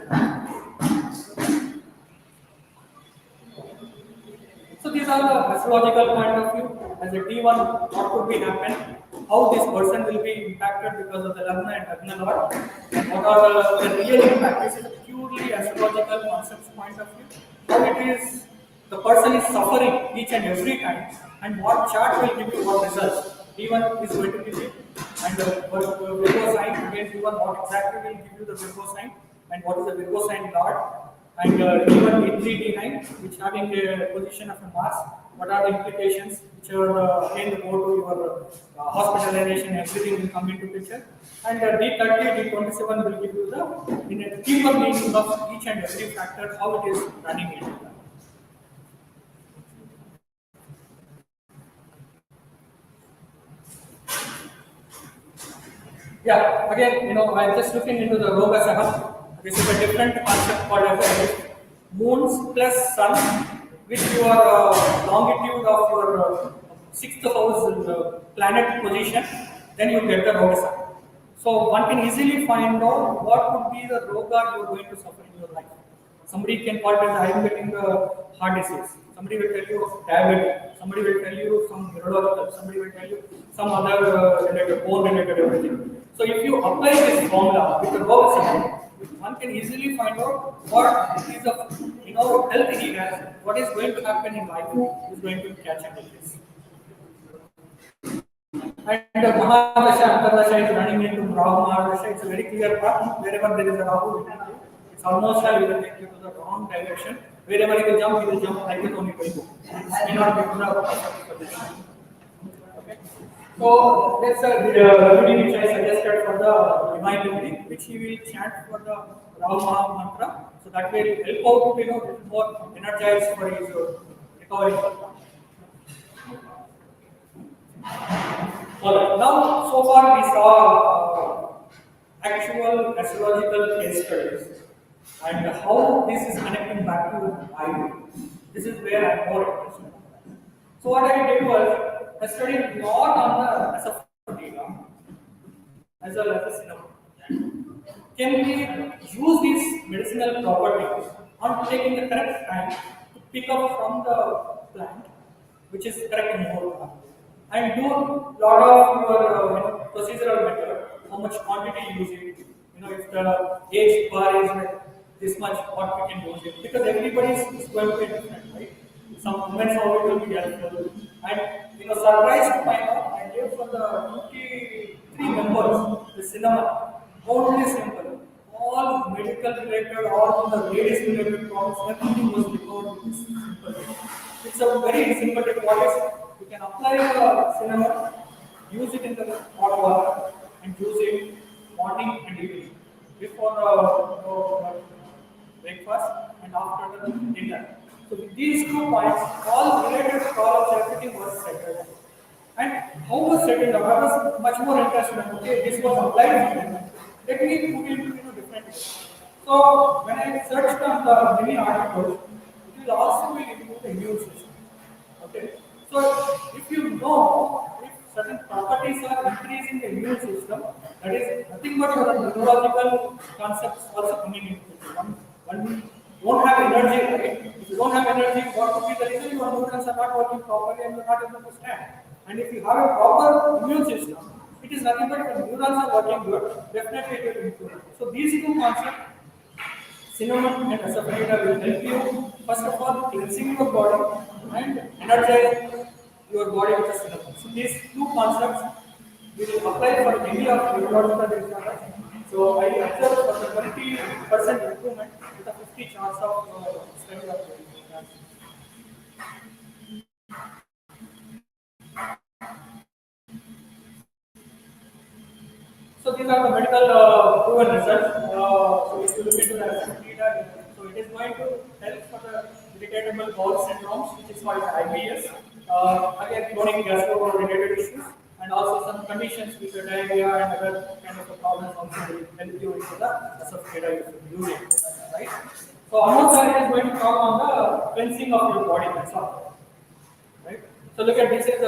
So these are the astrological point of view. As a T1, what could be happen? How this person will be impacted because of the Lagna and Lagna Lord? What are the real impact? This is a purely astrological concepts point of view. How it is the person is suffering each and every time, and what chart will give you what results. T1 is going to give you, and the Virgo sign again T1 what exactly will give you the Virgo sign, and what is the Virgo sign Lord. And even D3, D9, which having a position of a Mars, what are the implications? Which are again go to your hospitalization, everything will come into picture. And D30, D27 will give you the in a deeper meaning of each and every factor, how it is running in. Yeah, again, I'm just looking into the Roga Saha. This is a different concept called as a moons plus sun with your longitude of your sixth house planet position, then you get the Roga Saha. So one can easily find out what would be the Roga you're going to suffer in your life. Somebody can call it as I am getting the heart disease. Somebody will tell you diabetes. Somebody will tell you some neurological. Somebody will tell you some other related, bone related everything. So if you apply this formula with the role system, one can easily find out what is the health he has, what is going to happen in life is going to catch up with this. And Mahadasha, Antardasha is running into Rahu Mahadasha. It's a very clear path. Wherever there is a Rahu, it's almost like it will take you to the wrong direction. Wherever he will jump like it only will go. It may not be to the perfect position. Okay. So that's a remedy which I suggested for the divine remedy, which he will chant for the Rahu Maha mantra. So that will help out to more energized for his recovery. Alright, now so far we saw actual astrological case studies and how this is connecting back to Bible. This is where I'm more interested. So what I did was I studied not on the asafoetida as well as the cinnamon. Can we use these medicinal properties on taking the correct time to pick up from the plant, which is correct in more and do lot of your procedural method, how much quantity you use it, if the age bar is like this much, what we can use it, because everybody is going to be different, right? Some moments how it will be helpful, and surprised to find out I gave for the 23 members the cinnamon, only simple, all medical related, all the ladies related problems, everything was recovered with this simple. It's a very simple technique. You can apply the cinnamon, use it in the hot water, and use it morning and evening before breakfast and after the dinner. So with these 2 points, all related problems, everything was settled. And how was settled? I was much more interested in okay, this was applied to me. Let me put it into different ways. So when I searched on the many articles, it will also be into the immune system. Okay. So if you know if certain properties are increasing the immune system, that is nothing but your neurological concepts also coming into picture. One don't have energy, right? If you don't have energy, what could be the reason your neurons are not working properly and you are not able to stand? And if you have a proper immune system, it is nothing but your neurons are working good, definitely it will improve. So these two concepts cinnamon and asafoetida will help you, first of all, cleansing your body and energizing your body with the cinnamon. So these two concepts will apply for any of neurological disorders. So I observed for the 20% improvement with a 50 chance of study of the So these are the medical proven results. So if you look into the asafoetida, so it is going to help for the irritable bowel syndromes, which is called IBS, again chronic gastro-related issues, and also some conditions which are diarrhea and other kind of problems also will help you into the associated using, right? So almost is going to talk on the cleansing of your body, that's all, right? So look at this is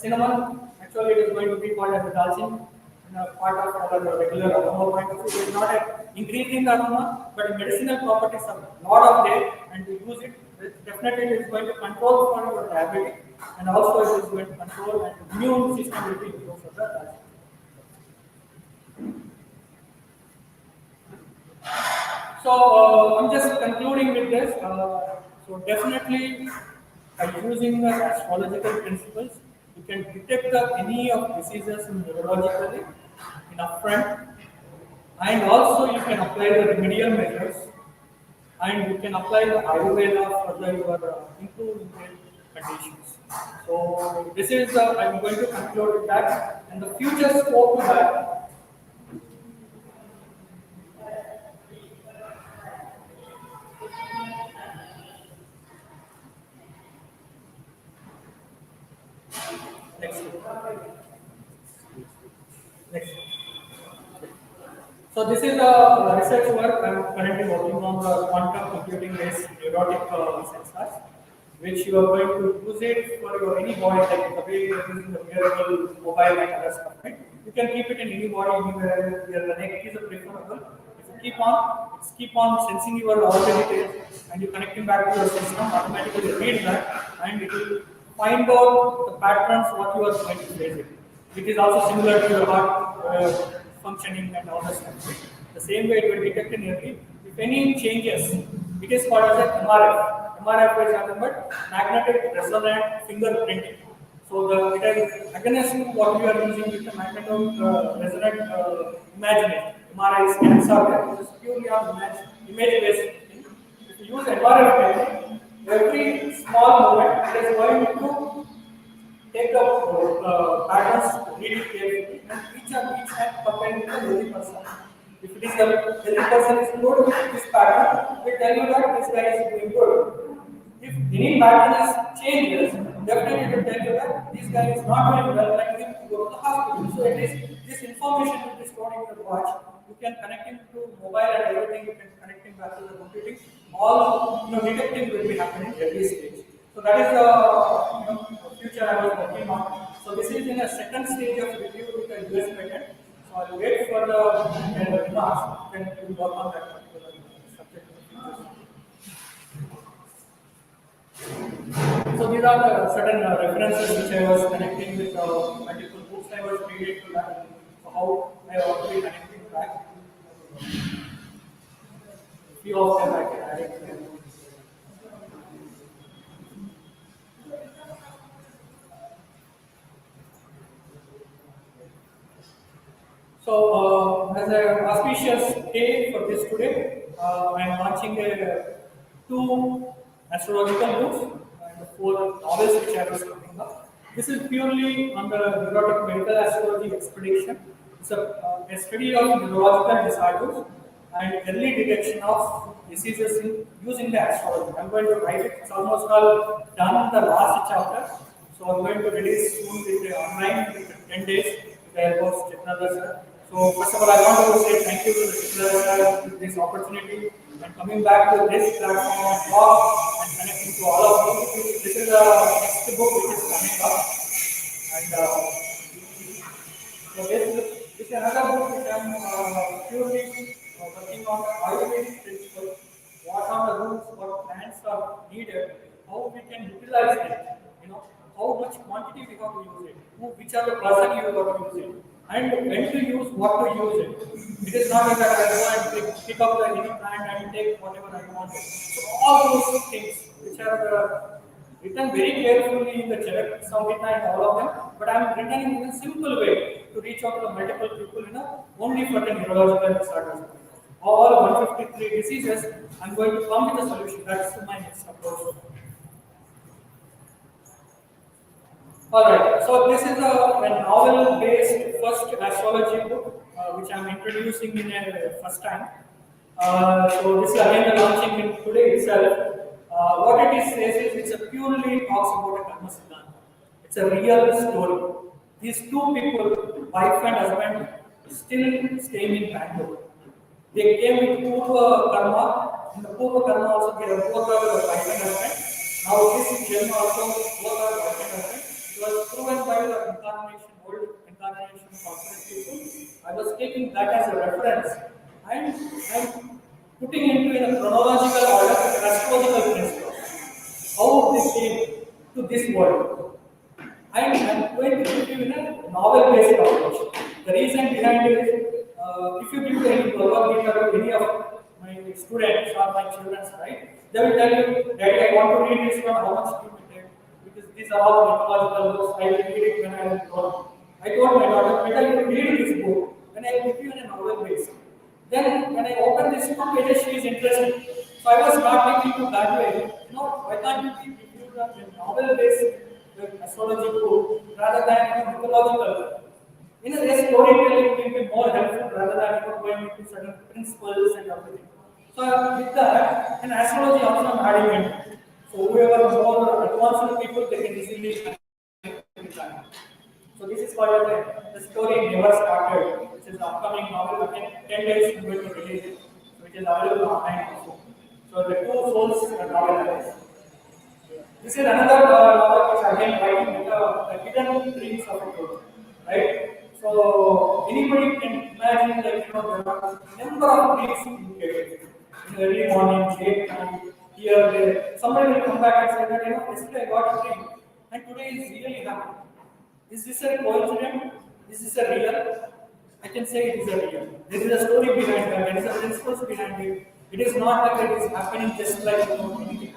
cinnamon. Actually, it is going to be called as a dalcin, and a part of our regular aroma point of view. It is not a increasing the aroma, but medicinal properties are lot of there, and we use it. Definitely, it is going to control for your diabetes, and also it is going to control and immune system will be improved for the dalcin. So I'm just concluding with this. So definitely, by using the astrological principles, you can detect any of diseases neurologically in upfront, and also you can apply the remedial measures, and you can apply the Ayurveda for the your improved conditions. So this is I'm going to conclude with that, and the future scope to that. Next. Next. So this is a research work I'm currently working on the quantum computing based neurotic sensors, which you are going to use it for your any body, like the way you are using the wearable mobile and other stuff, right? You can keep it in any body, anywhere where the neck is preferable. If you keep on sensing your organ and you connect it back to your system, automatically read that and it will find out the patterns what you are going to face it. It is also similar to your heart functioning and all that stuff. Right? The same way it will detect in early. If any changes, it is called as a MRF. MRF is nothing but magnetic resonant fingerprinting. So it is against what we are using with the magnetic resonant imaging. MRI scans are there. It is purely on image based thing. If you use MRF, every small movement it is going to take the patterns really carefully and each hand perpendicular to the person. If it is the healthy person is good with this pattern, we tell you that this guy is doing good. If any pattern is changes, definitely it will tell you that this guy is not doing well, like him to go to the hospital. So at least this information will be stored in your watch. You can connect him to mobile and everything. You can connect him back to the computing. All detecting will be happening at every stage. So that is the future I was working on. So this is in a second stage of review with the US patent. So I'll wait for the remarks, then we'll work on that particular subject. So these are the certain references which I was connecting with multiple books I was reading to that. So how I already connecting back. Few of them I can add it to. So, as an auspicious day for this today, I am launching two astrological books and four novels which I was coming up. This is purely on the neurotic medical astrology expedition. It's a study of neurological disorders and early detection of diseases using the astrology. I'm going to write it. It's almost all done the last chapter. So I'm going to release soon with the online with 10 days with the help of Chetnadar sir. So first of all, I want to say thank you to Chetnadar sir for this opportunity and coming back to this platform and talk and connecting to all of you. This is the next book which is coming up. And so this is another book which I'm purely working on the Ayurvedic principles. What are the rules, what plants are needed, how we can utilize it, how much quantity we have to use it, which are the person you have to use it, and when to use, what to use it. It is not like that I go and pick up the any plant and take whatever I want. So all those things which are written very carefully in the Charak Samhita and all of them, but I am written in a simple way to reach out to the multiple people, only for the neurological disorders. All 153 diseases, I am going to come with a solution. That's my next approach. Alright, so this is a novel-based first astrology book, which I am introducing in a first time. So this is again the launching in today itself. What it is says is it's a purely talks about a karma siddhanta. It's a real story. These two people, wife and husband, still staying in Bangalore. They came with Purva Karma. In the Purva Karma also they have both are wife and husband. Now this Janma also both are wife and husband. It was proven by the incarnation, old incarnation conscious people. I was taking that as a reference and I'm putting into in a chronological order, astrological principle, how they came to this world. I'm going to give you in a novel-based approach. The reason behind it is, if you give any Bhagavad Gita to any of my students or my children, right, they will tell you, Daddy, I want to read this one, how much do you take? Because these are all mythological books, I will read it when I was grown. I told my daughter, better you read this book, when I give you in a novel base. Then when I open this two pages, she is interested. So I was not thinking to that way. Why can't you give you the novel based astrology book rather than mythological? In a way, storytelling will be more helpful rather than going into certain principles and everything. So with that, in astrology also I'm adding in. So whoever more advanced people, they can easily understand. So this is called the story never started, which is the upcoming novel. Again, 10 days I'm going to release it, which is available online also. So the two souls novel. This is another novel which again writing with the hidden dreams of a group, right? So anybody can imagine that there are number of dreams in case. In the early morning, late night, here, there. Somebody will come back and say that yesterday I got a dream and today is really happening. Is this a coincidence? Is this a real? I can say it is a real. There is a story behind that. There is a principles behind it. It is not like it is happening just like anything happening.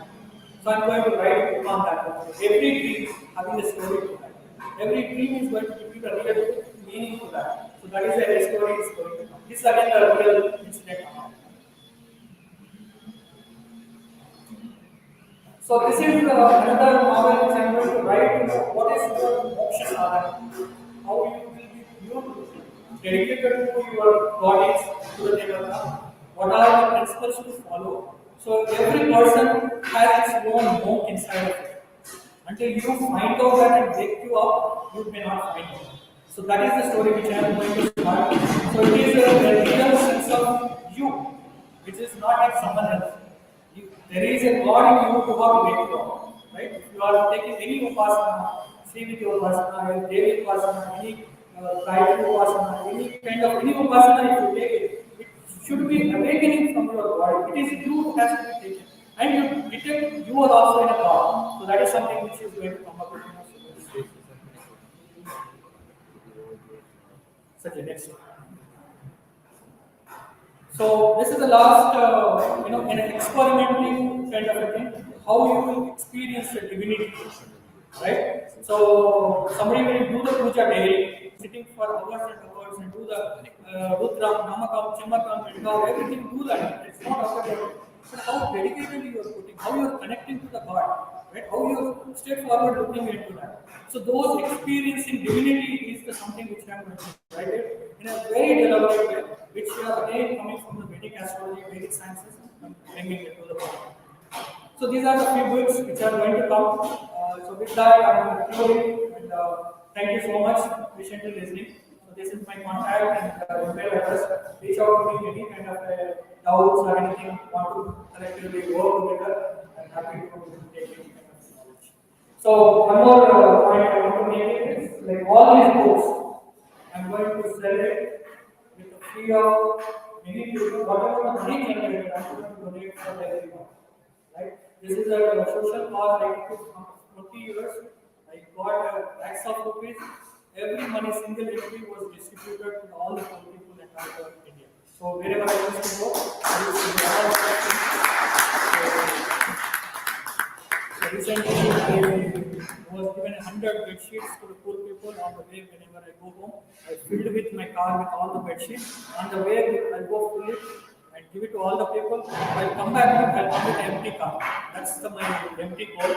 So I'm going to write on that. Every dream having a story to that. Every dream is going to give you a real meaning to that. So that is where the story is going to come. This is again the real incident. So this is another novel which I am going to write. What is your moksha sadhana? How you will be dedicated to your bodies, to the devata. What are the principles to follow? So every person has its own monk inside of it. Until you find out that and wake you up, you may not find it. So that is the story which I am going to start. So it is a real sense of you, which is not like someone else. There is a God in you to have wake you up. Right? If you are taking any upasana, Sriviti upasana, Devi upasana, any Gayatri upasana, any kind of any upasana, if you take it, it should be awakening from your body. It is you who has to be taken. And you detect you are also in a God. So that is something which is going to come up with such a next one. So this is the last, an experimenting kind of a thing, how you will experience the divinity, right? So somebody will do the puja daily, sitting for hours and hours and do the Rudram, Namakam, Chimakam, Indam, everything do that. It's not after that. But how dedicated you are putting, how you are connecting to the God, right? How you are straightforward looking into that. So those experiencing divinity is the something which I am going to write it in a very elaborate way, which are again coming from the Vedic astrology, Vedic sciences, and bringing it to the body. So these are the few books which are going to come. So with that, I am concluding and thank you so much patiently listening. So this is my contact and email address. Reach out to me any kind of doubts or anything you want to collectively work together. I'm happy to take any kind of knowledge. So one more point I want to make is like all these books, I'm going to sell it with the free of many people. Whatever the money generated, I'm going to donate for everyone. Right? This is a social cause I took from 20 years. I got lakhs of rupees. Every money single entry was distributed to all the poor people in entire India. So wherever I used to go, I used to go all so recently I was given 100 bed sheets to the poor people on the way whenever I go home. I filled with my car with all the bed sheets. On the way I go fill it and give it to all the people. I'll come back and I'll come with an empty car. That's my empty goal.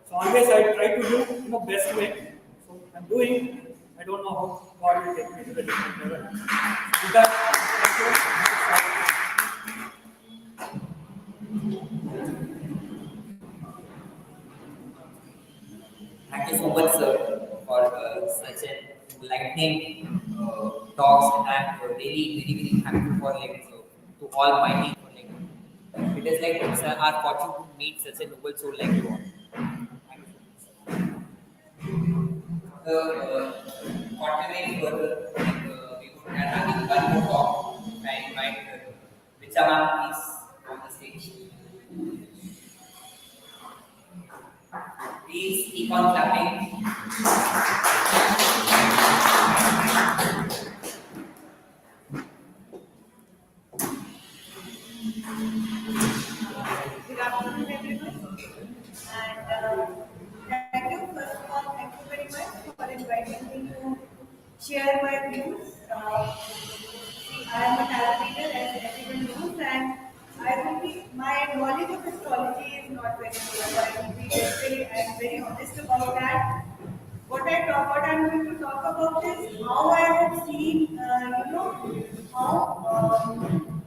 So always I try to do best way. So I'm doing. I don't know how God will take me to the different level. With that, thank you. Thank you so much, sir, for such an enlightening talks, and I'm really, very, very thankful for like to all my team for like it is like it's our fortune to meet such a noble soul like you all. Thank you. Continuing further, we would have having one more talk. I invite Richa ma'am, please, on the stage. Please keep on clapping. Good afternoon, everyone. And thank you, first of all, thank you very much for inviting me to share my views. I am a tarot reader, as everyone knows, and I will be, my knowledge of astrology is not very good. I will be very, I am very honest about that. What I'm going to talk about is how I have seen, how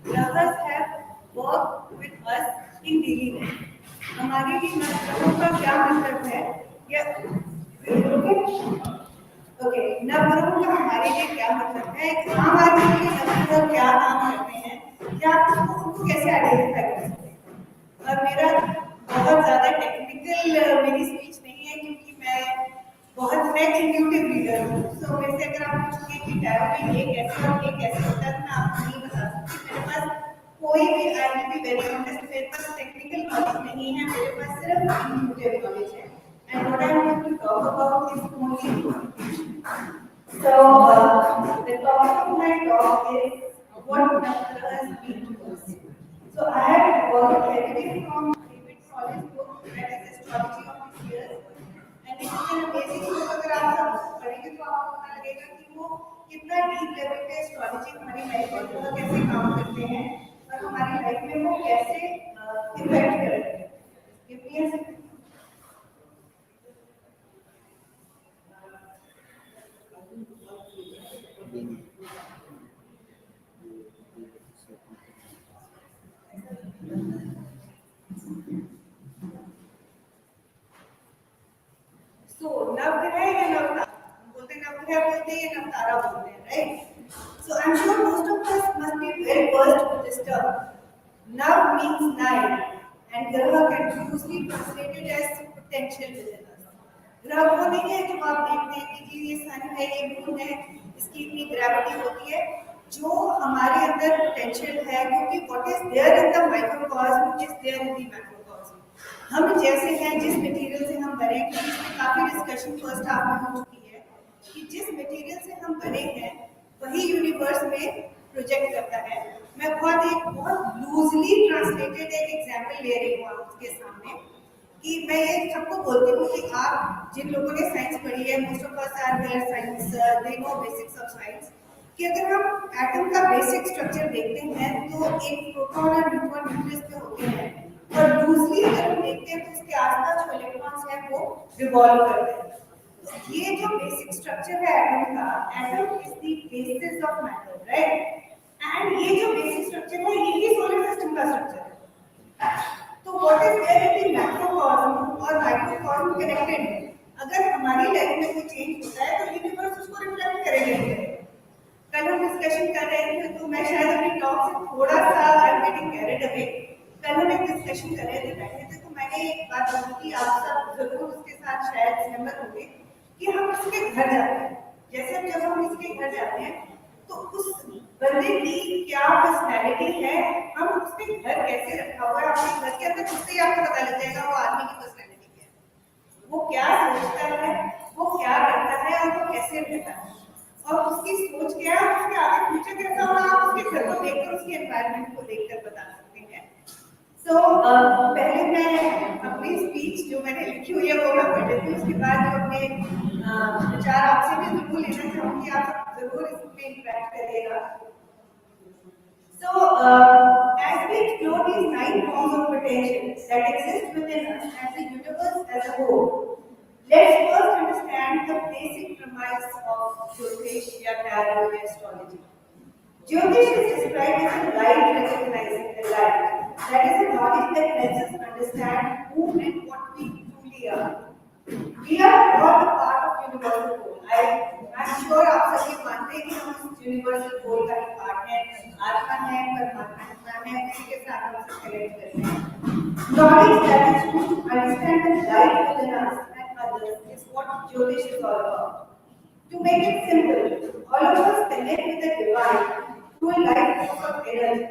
grahas have worked with us in daily life. हमारे लिए नवग्रहों का क्या मतलब है? या okay, नवग्रहों का हमारे लिए क्या मतलब है? एक आम आदमी के लिए नवग्रह क्या काम करते हैं? क्या आप उनको कैसे आइडेंटिफाई कर सकते हैं? और मेरा बहुत ज़्यादा टेक्निकल मेरी स्पीच नहीं है क्योंकि मैं इंट्यूटिव रीडर हूँ। सो मेरे से अगर आप पूछोगे कि टैरो में ये कैसे और ये कैसे होता है तो मैं आपको नहीं बता सकती। मेरे पास कोई भी I will be very honest, मेरे पास टेक्निकल नॉलेज नहीं है, मेरे पास सिर्फ इंट्यूटिव नॉलेज है। And what I am going to talk about is only so the topic of my talk is what navgrahas mean to us. So I have worked heavily from David Solly's book that is Astrology of the Spheres, and it is an amazing book. अगर आप सब पढ़ेंगे तो आपको पता लगेगा कि वो कितना डीप लेवल पे एस्ट्रोलॉजी हमारी लाइफ में वो कैसे काम करते हैं और हमारी लाइफ में वो कैसे इफेक्ट करते हैं। Give me a second. So नवग्रह या नवतारा बोलते हैं, नवग्रह बोलते हैं या नवतारा बोलते हैं, right? So I'm sure most of us must be well versed with this term. Nav means nine, and graha can be loosely translated as potential within us. ग्रह वो नहीं है जो आप देखते हैं कि जी ये सन है, ये मून है, इसकी इतनी ग्रेविटी होती है, जो हमारे अंदर पोटेंशियल है, क्योंकि what is there in the microcosm is there in the macrocosm. हम जैसे हैं, जिस मटेरियल से हम बने, क्योंकि इसमें काफी डिस्कशन फर्स्ट हाफ में हो चुकी है कि जिस मटेरियल से हम बने हैं वही यूनिवर्स में प्रोजेक्ट करता है। मैं बहुत लूजली ट्रांसलेटेड एक एग्जांपल ले रही हूँ आपके सामने कि मैं ये सबको बोलती हूँ कि आप जिन लोगों ने साइंस पढ़ी है, most of us are there science, they know basics of science, कि अगर हम एटम का बेसिक स्ट्रक्चर देखते हैं तो एक प्रोटॉन और न्यूट्रॉन न्यूक्लियस पे होते हैं, और दूसरी अगर हम देखते हैं तो उसके आसपास जो इलेक्ट्रॉन्स हैं वो रिवॉल्व करते हैं। तो ये जो बेसिक स्ट्रक्चर है एटम का, atom is the basis of matter, right? And ये जो बेसिक स्ट्रक्चर है यही सोलर सिस्टम का स्ट्रक्चर है। तो what is there in the macrocosm और माइक्रोकॉस्म कनेक्टेड है। अगर हमारी लाइफ में कोई चेंज होता है तो यूनिवर्स उसको रिफ्लेक्ट करेगा। कल हम डिस्कशन कर रहे थे तो मैं शायद अपनी टॉक से थोड़ा सा I am getting carried away. कल हम एक डिस्कशन कर रहे थे, बैठे थे, तो मैंने एक बात बोली कि आप सब जरूर उसके साथ शायद सहमत होंगे कि हम इसके घर जाते हैं। जैसे जब हम इसके घर जाते हैं तो उस बंदे की क्या पर्सनैलिटी है, हम उसके घर कैसे रखा हुआ है, आपके घर के अंदर घुसते ही आपको पता लग जाएगा वो आदमी की पर्सनैलिटी क्या है, वो क्या सोचता है, वो क्या करता है और वो कैसे रहता है, और उसकी सोच क्या है, उसके आगे फ्यूचर कैसा होगा, आप उसके घर को देखकर, उसके एनवायरनमेंट को देखकर बता सकते हैं। सो पहले मैं अपनी स्पीच जो मैंने लिखी हुई है वो मैं पढ़ लेती हूँ, उसके बाद जो अपने विचार आपसे भी जरूर लेना चाहूँगी, आप जरूर इसमें इंटरेक्ट करिएगा। So, as we explore these 9 forms of potential that exist within us and the universe as a whole, let's first understand the basic premise of Jyotish या tarot या astrology. Jyotish is described as a light recognizing the light. That is a knowledge that helps us universal goal. I'm sure आप सभी मानते हैं कि हम उस universal गोल का एक पार्ट है, आत्मा है, परमात्मा है, उसी के साथ हम सब कनेक्ट करते हैं। Knowledge that is used to understand the light within us and others is what Jyotish is all about. To make it simple, all of us connect with the divine through a light source of energy.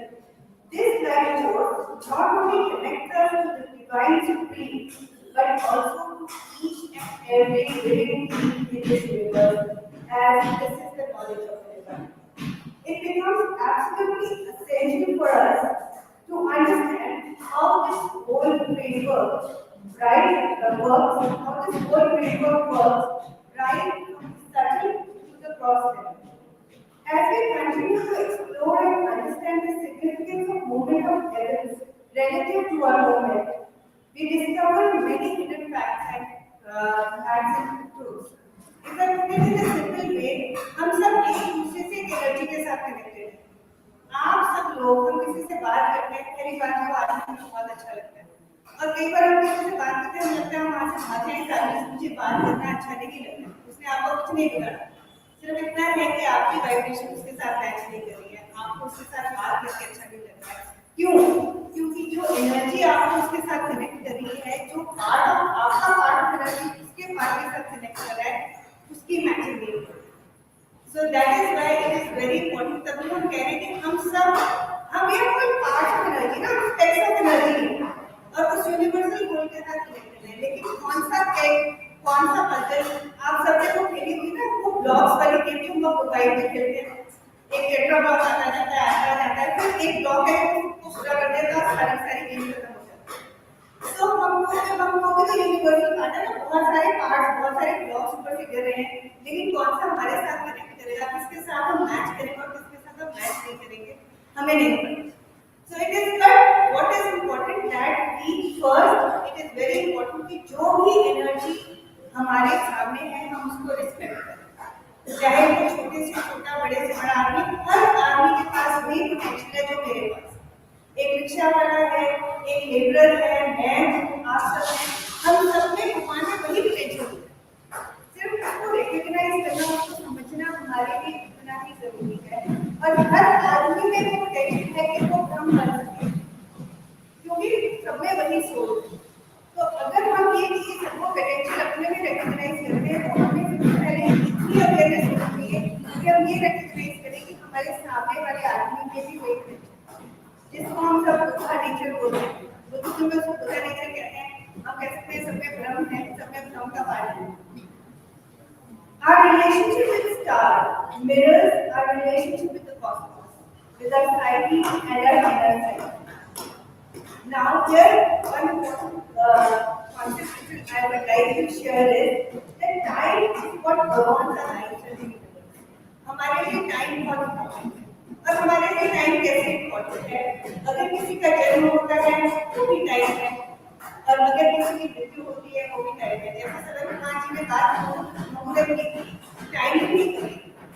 This light source not only connects us to the divine supreme, but also to each and every living being in this universe, as this is the knowledge of the divine. It becomes absolutely essential for us to understand how this whole framework, right, how this whole framework works, right, from the subtle to the gross level. As we continue to explore and understand the significance of movement of heavens relative to our movement, we discover many hidden facts and truths. If I put it in a simple way, हम सब एक दूसरे से एक energy के साथ connected हैं। आप सब लोग हम किसी से बात करते हैं, पहली बात जो आदमी को बहुत अच्छा लगता है, और कई बार हम किसी से बात करते हैं, हमें लगता है वहाँ से भागे हैं, ताकि मुझे बात करना अच्छा नहीं लगता, उसने आपको कुछ नहीं बिगाड़ा, सिर्फ इतना है कि आपकी वाइब्रेशन उसके साथ मैच नहीं कर रही है, आपको उसके साथ बात करके अच्छा नहीं लग रहा है। क्यों? क्योंकि जो एनर्जी आपको उसके साथ कनेक्ट कर रही है, जो पार्ट ऑफ आपका पार्ट ऑफ एनर्जी उसके पार्ट के साथ कनेक्ट कर रहा है, उसकी मैचिंग नहीं हो रही। So that is why it is very important. तभी हम कह रहे हैं कि हम ये कोई पार्ट ऑफ एनर्जी ना, स्पेक्स ऑफ एनर्जी है और उस यूनिवर्सल गोल के साथ कनेक्टेड है। लेकिन कौन सा पजल आप सब देखो खेली हुई ना, वो ब्लॉक्स वाली गेम जो हम मोबाइल पे खेलते हैं, एक टेट्रा ब्लॉक आता जाता है, फिर एक ब्लॉक है उसको पूरा कर देता है, सारी गेम खत्म हो जाती है। तो हमको भी तो यूनिवर्सल पार्ट है ना, बहुत सारे पार्ट्स, बहुत सारे ब्लॉक्स ऊपर से गिर रहे हैं, लेकिन कौन सा हमारे साथ कनेक्ट करेगा, किसके साथ हम मैच करेंगे और किसके साथ हम मैच नहीं करेंगे, हमें नहीं पता। So it is, but what is important that we first, it is very important कि जो भी एनर्जी हमारे सामने है हम उसको रिस्पेक्ट करें, चाहे वो छोटे से छोटा, बड़े से बड़ा आदमी, हर आदमी के पास वही पोटेंशियल है जो मेरे पास। एक रिक्शा वाला है, एक लेबरर है, मैं, आप सब हैं, हम सब में भगवान ने वही पोटेंशियल है। सिर्फ उसको रिकॉग्नाइज करना, उसको समझना हमारे लिए इतना ही जरूरी है। और हर आदमी में वो पोटेंशियल है कि वो काम कर सके, क्योंकि सब में वही सोच। तो अगर हम ये चीज वो पोटेंशियल अपने में रिकॉग्नाइज करते हैं, तो हमें सबसे पहले इतनी अवेयरनेस होती है कि हम ये रिकॉग्नाइज करें कि हमारे सामने वाले आदमी के भी वही पोटेंशियल, जिसको हम सब बुद्धा नेचर बोलते हैं, बुद्धिज्म में उसको बुद्धा नेचर कहते हैं। हम कह सकते हैं सब में भ्रम है, सब में भ्रम का पार्ट है। Our relationship with the star mirrors our relationship with the cosmos, with our psyche and our inner self. Now, here one important concept which I would like to share is that time is what governs our life and universe. हमारे लिए time बहुत important है, और हमारे लिए time कैसे important है? अगर किसी का जन्म होता है वो भी टाइम है, और अगर किसी की मृत्यु होती है वो भी टाइम है। जैसे सदन जी ने बात मुहूर्त की, टाइम भी की,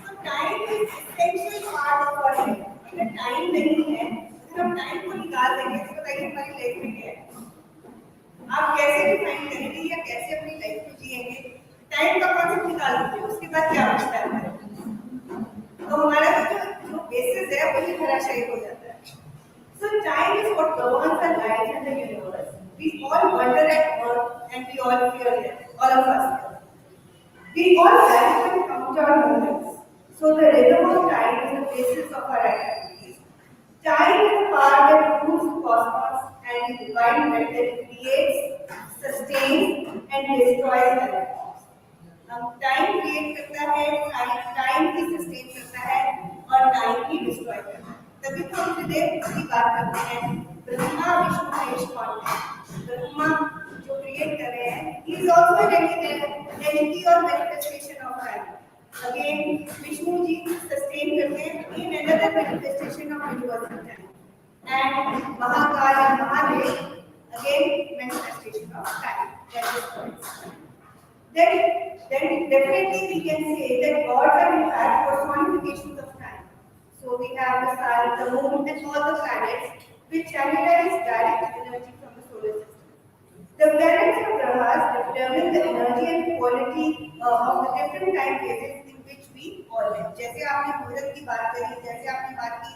तो time is essential part of our life. अगर टाइम नहीं है, अगर हम टाइम को निकाल देंगे तो बताइए हमारी लाइफ में क्या है? आप कैसे डिफाइन करेंगे या कैसे अपनी लाइफ को जिएंगे? टाइम का कॉन्सेप्ट निकाल दीजिए, उसके बाद क्या बचता है? तो हमारा जो बेसिस है वही धराशायी हो जाता है। So time is what governs our life and the universe. We all wonder at birth and we all fear it, all of us. We all value and count our moments. So the rhythm of time is the basis of our activities. Time is the power that rules the cosmos and the divine method creates, sustains and destroys the life. Time create करता है, time भी sustain करता है और time भी destroy करता है। तभी तो हम टुडे की बात करते हैं ब्रह्मा विष्णु महेश कौन है? ब्रह्मा जो क्रिएट कर रहे हैं, he is also an entity or manifestation of time. Again, Vishnu ji sustain करते हैं, again another manifestation of universal time. And Mahakal and Mahadev, again manifestation of time. That is correct. Then definitely we can say that gods are in fact personifications of time. So we have the sun, the moon, and all the planets which channelize direct energy from the solar system. The planets and grahas determine the energy relative quality of the different time phases in which we all live. जैसे आपने मुहूर्त की बात करी, जैसे आपने बात की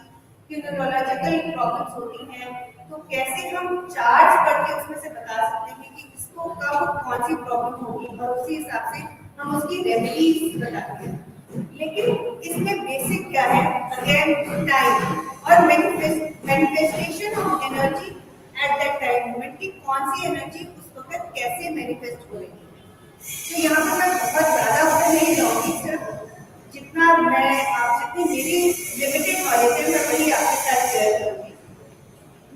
कि न्यूरोलॉजिकल प्रॉब्लम्स होती हैं, तो कैसे हम चार्ज करके उसमें से बता सकते हैं कि किसको कब कौन सी प्रॉब्लम होगी और उसी हिसाब से हम उसकी रेमेडीज बताते हैं। लेकिन इसमें बेसिक क्या है? अगेन टाइम और manifestation of energy at that time moment की कौन सी एनर्जी उस वक्त कैसे मैनिफेस्ट हो रही है। तो यहाँ पर मैं बहुत ज़्यादा ऊपर नहीं जाऊँगी, सिर्फ जितना मैं आप जितनी मेरी लिमिटेड नॉलेज है मैं वही आपके साथ शेयर करूँगी।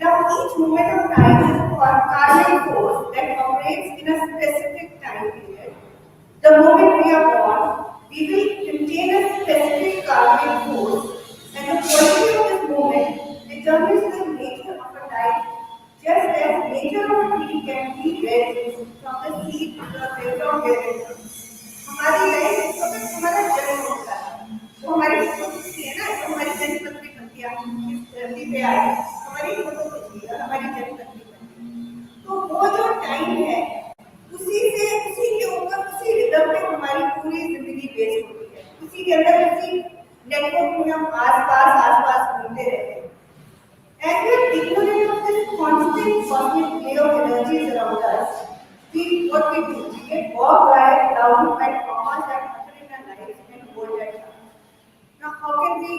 Now each moment of time is a karmic force that operates in a specific time period. The moment we are born, we will contain a specific karmic force, and the quality of this moment determines the nature of a life. Just as nature of a tree can be read from the seed to the from where it comes. हमारी life अगर हमारा जन्म होता है तो हमारी photo है ना, तो हमारी जन्म पत्री बनती है, इस धरती पे आई हमारी फोटो बनती है, हमारी जन्म पत्री बनती है। तो वो जो टाइम है उसी के ऊपर उसी रिदम पे हमारी पूरी जिंदगी बेस्ड होती है। उसी के अंदर उसी नेटवर्क में हम आस पास घूमते रहते हैं। As we are ignorant of this constant cosmic play of energies around us, what we do, we get bogged down by traumas that happen in our lives and hold that down. Now, how can we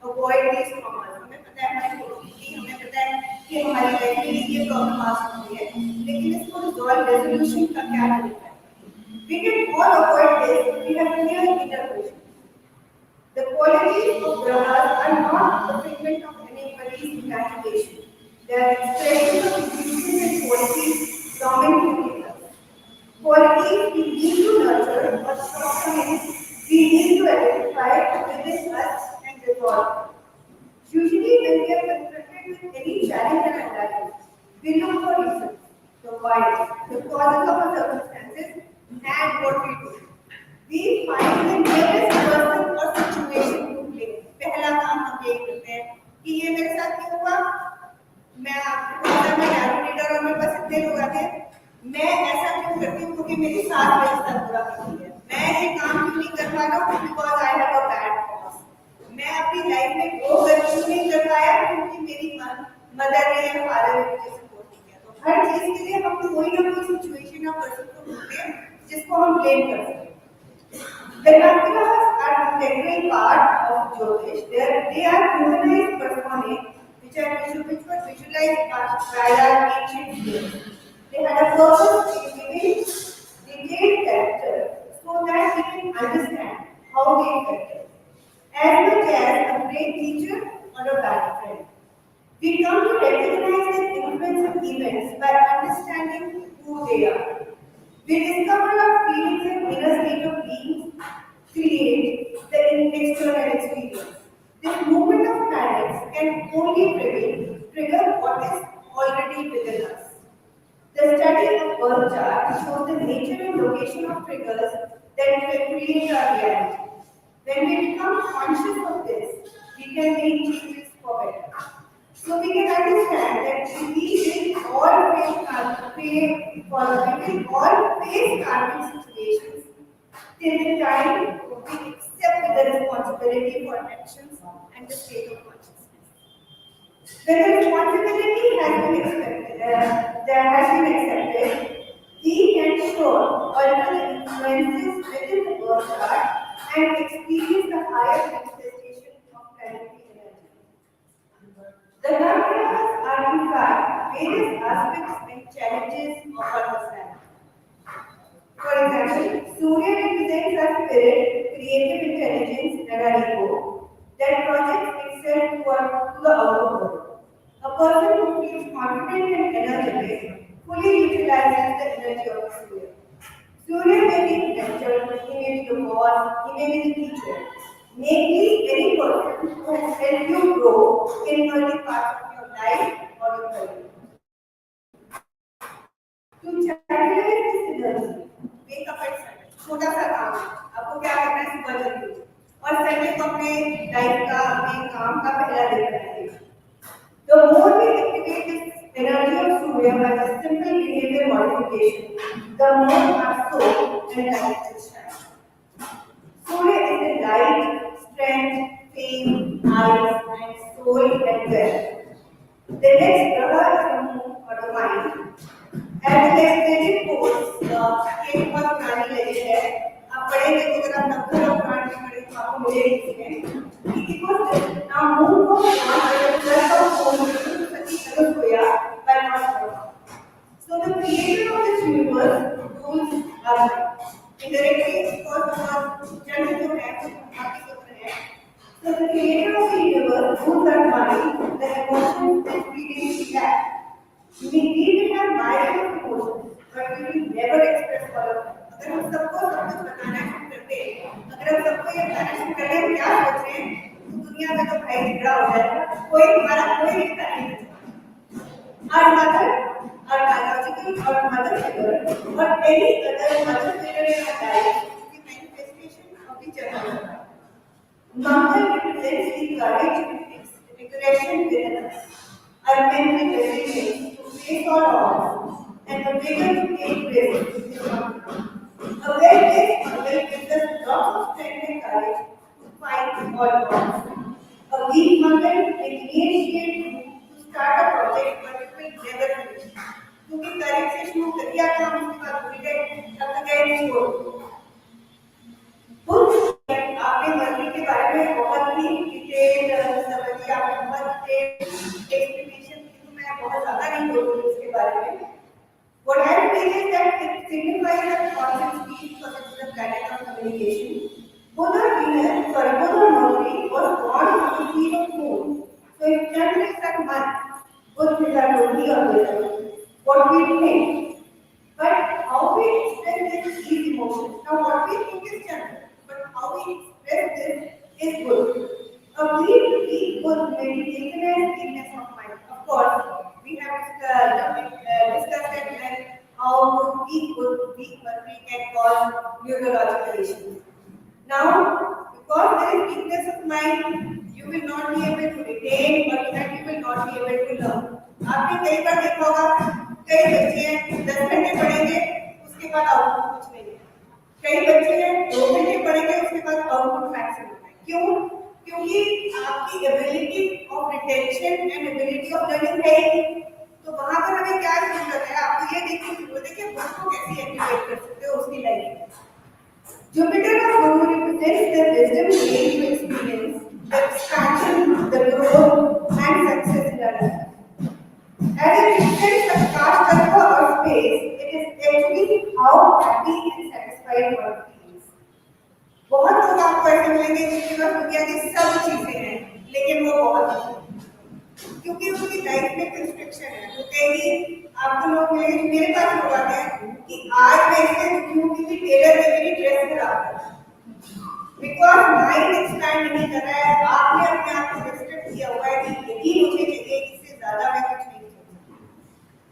avoid these traumas? हमें पता है हमारी problem, हमें पता है कि हमारी life में ये प्रॉब्लम आ सकती है, लेकिन इसको रिजॉल्व रेजोल्यूशन का क्या तरीका है? We can all avoid this if we have clear interpretation. The qualities of brahmas are not the figment of anybody's imagination. They are expressions of intuition and qualities common to us. Qualities we need to nurture or shortcomings we need to identify within us and resolve. Usually when we are confronted with any challenge in our life, we look for reasons, the why, the causes of our circumstances, and what we do. We find the nearest person or situation to blame. पहला काम हम यही करते हैं कि ये मेरे साथ क्यों हुआ? मैं लीडर और मेरे पास इतने लोग आते हैं, मैं ऐसा क्यों करती हूँ क्योंकि मेरी सास मेरे साथ बुरा करती है। मैं ये काम क्यों नहीं कर पा रहा हूँ because I have a bad boss. मैं अपनी लाइफ में वो क्यों नहीं कर पाया क्योंकि मेरी मदर ने या फादर ने मुझे सपोर्ट नहीं किया। तो हर चीज के लिए हम कोई ना कोई सिचुएशन या पर्सन को ढूंढते हैं जिसको हम ब्लेम कर सकते हैं। The Navgrahas are an integral part of Jyotish. They are humanized personae which were visualized by our ancient heroes. They had a purpose in giving detailed character so that we can understand how they affected. As much as a great teacher or a bad friend. We come to recognize the influence of events by understanding who they are. We discover our feelings and inner state of being create the external experience. This movement of planets can only trigger what is already within us. The study of birth chart shows the nature and location of triggers that create our reality. When we become conscious of this, we can make changes for better. So we can understand that we will all face karmic situations till the time we accept the responsibility for actions and the state of consciousness. When the responsibility has been accepted, we can show alter the influences within the birth chart and experience the higher manifestation of planetary energy. The Navgrahas are in fact various aspects and challenges of our personality. For example, Surya represents our spirit, creative intelligence, and our ego that projects itself to the outer world. A person who feels confident and energetic fully utilizes the energy of Surya. Surya may be the mentor, he may be the boss, he may be the teacher. Namely, any person who has helped you grow in early parts of your life or your career. To channelize this energy, wake up at 7. छोटा सा काम है, आपको क्या करना है? सुबह जल्दी और संडे को अपने लाइफ का अपने काम का पहला दिन बनाइए। The more we activate this energy of Surya by the simple behavior modification, the more our soul and life will shine. Surya is the light, strength, fame, eyes, and soul and wealth. The next graha is the moon or the mind. As like Vedic codes, एक बहुत पुरानी legend है. आप पढ़ेंगे तो अगर आप नब्बे और पुराने में पढ़ेंगे तो आपको मिलेगी इसमें. It was now moon को the result of moon सती अलग हुआ by not God. So the creator of this universe rules our mind. Indirectly, of course, जन्म जो है आपके सूत्र है. So the creator of the universe rules our mind, the emotions and feelings we have. We will have myriad of emotions, but we will never express all of them. अगर हम सबको सब कुछ बताना शुरू करते हैं, अगर हम सबको ये बताना शुरू करते हैं क्या सोच रहे हैं, तो दुनिया में तो भाई झगड़ा हो जाएगा. कोई हमारा कोई रिश्ता नहीं है. Our mother, our biological or mother figure, or any other mother figure in our life is the manifestation of the Janmata. Mother represents the courage and aggression within us, our mental resilience to face all odds, and the vigor to take risks with confidence. A well-placed mother gives us lots of strength and courage to fight all odds. A weak mother may initiate you to start a project, but it will never finish. क्योंकि correct से शुरू कर दिया काम उसके बाद भूल गए, तब तक गए नहीं छोड़. आपने मंत्री के बारे में बहुत ही डिटेल समझी, आपने बहुत डिटेल एक्सप्लेनेशन की, तो मैं बहुत ज़्यादा नहीं बोलूँगी इसके बारे में. What I am saying is that it signifies that constant speed for the planet of communication. Both our Mercury was born on the speed of moon. So if Chandra is at month, both these are totally available. What we think, but how we express these emotions. Now what we think is Chandra, but how we express this is good. A weak good may be taken as weakness of mind. Of course, we have discussed at length how weak Mercury can cause neurological issues. Now, because there is weakness of mind, you will not be able to retain or even you will not be able to learn. आपने कई बार देखा होगा, कई बच्चे हैं 10 घंटे पढ़ेंगे, उसके बाद आउटपुट कुछ नहीं है. कई बच्चे हैं 2 घंटे पढ़ेंगे, उसके बाद आउटपुट मैक्सिमम है. क्यों? क्योंकि आपकी ability of retention and ability of learning है. तो वहां पर हमें क्या जरूरत है, आपको ये देखने की जरूरत है कि बुक को कैसे एक्टिवेट कर सकते हो उसकी लाइफ में. Jupiter of Guru represents the wisdom gained to experience, the expansion, the growth, and success in our life. As it represents the past tattva or space, it is actually how happy and satisfied one feels. बहुत लोग आपको ऐसे मिलेंगे जिनके पास दुनिया की सब चीजें हैं, लेकिन वो बहुत हैं. क्योंकि उनकी लाइफ में कंस्ट्रक्शन है. तो कहीं आपको लोग मिलेंगे, मेरे पास लोग आते हैं कि आज मैं इसमें दुखी हूँ क्योंकि टेलर ने मेरी ड्रेस खराब कर दी. बिकॉज माइंड एक्सपैंड नहीं कर रहा है. आपने अपने आप को रिस्ट्रिक्ट किया हुआ है कि यही मुझे चाहिए, इससे ज्यादा मैं कुछ नहीं चाहता.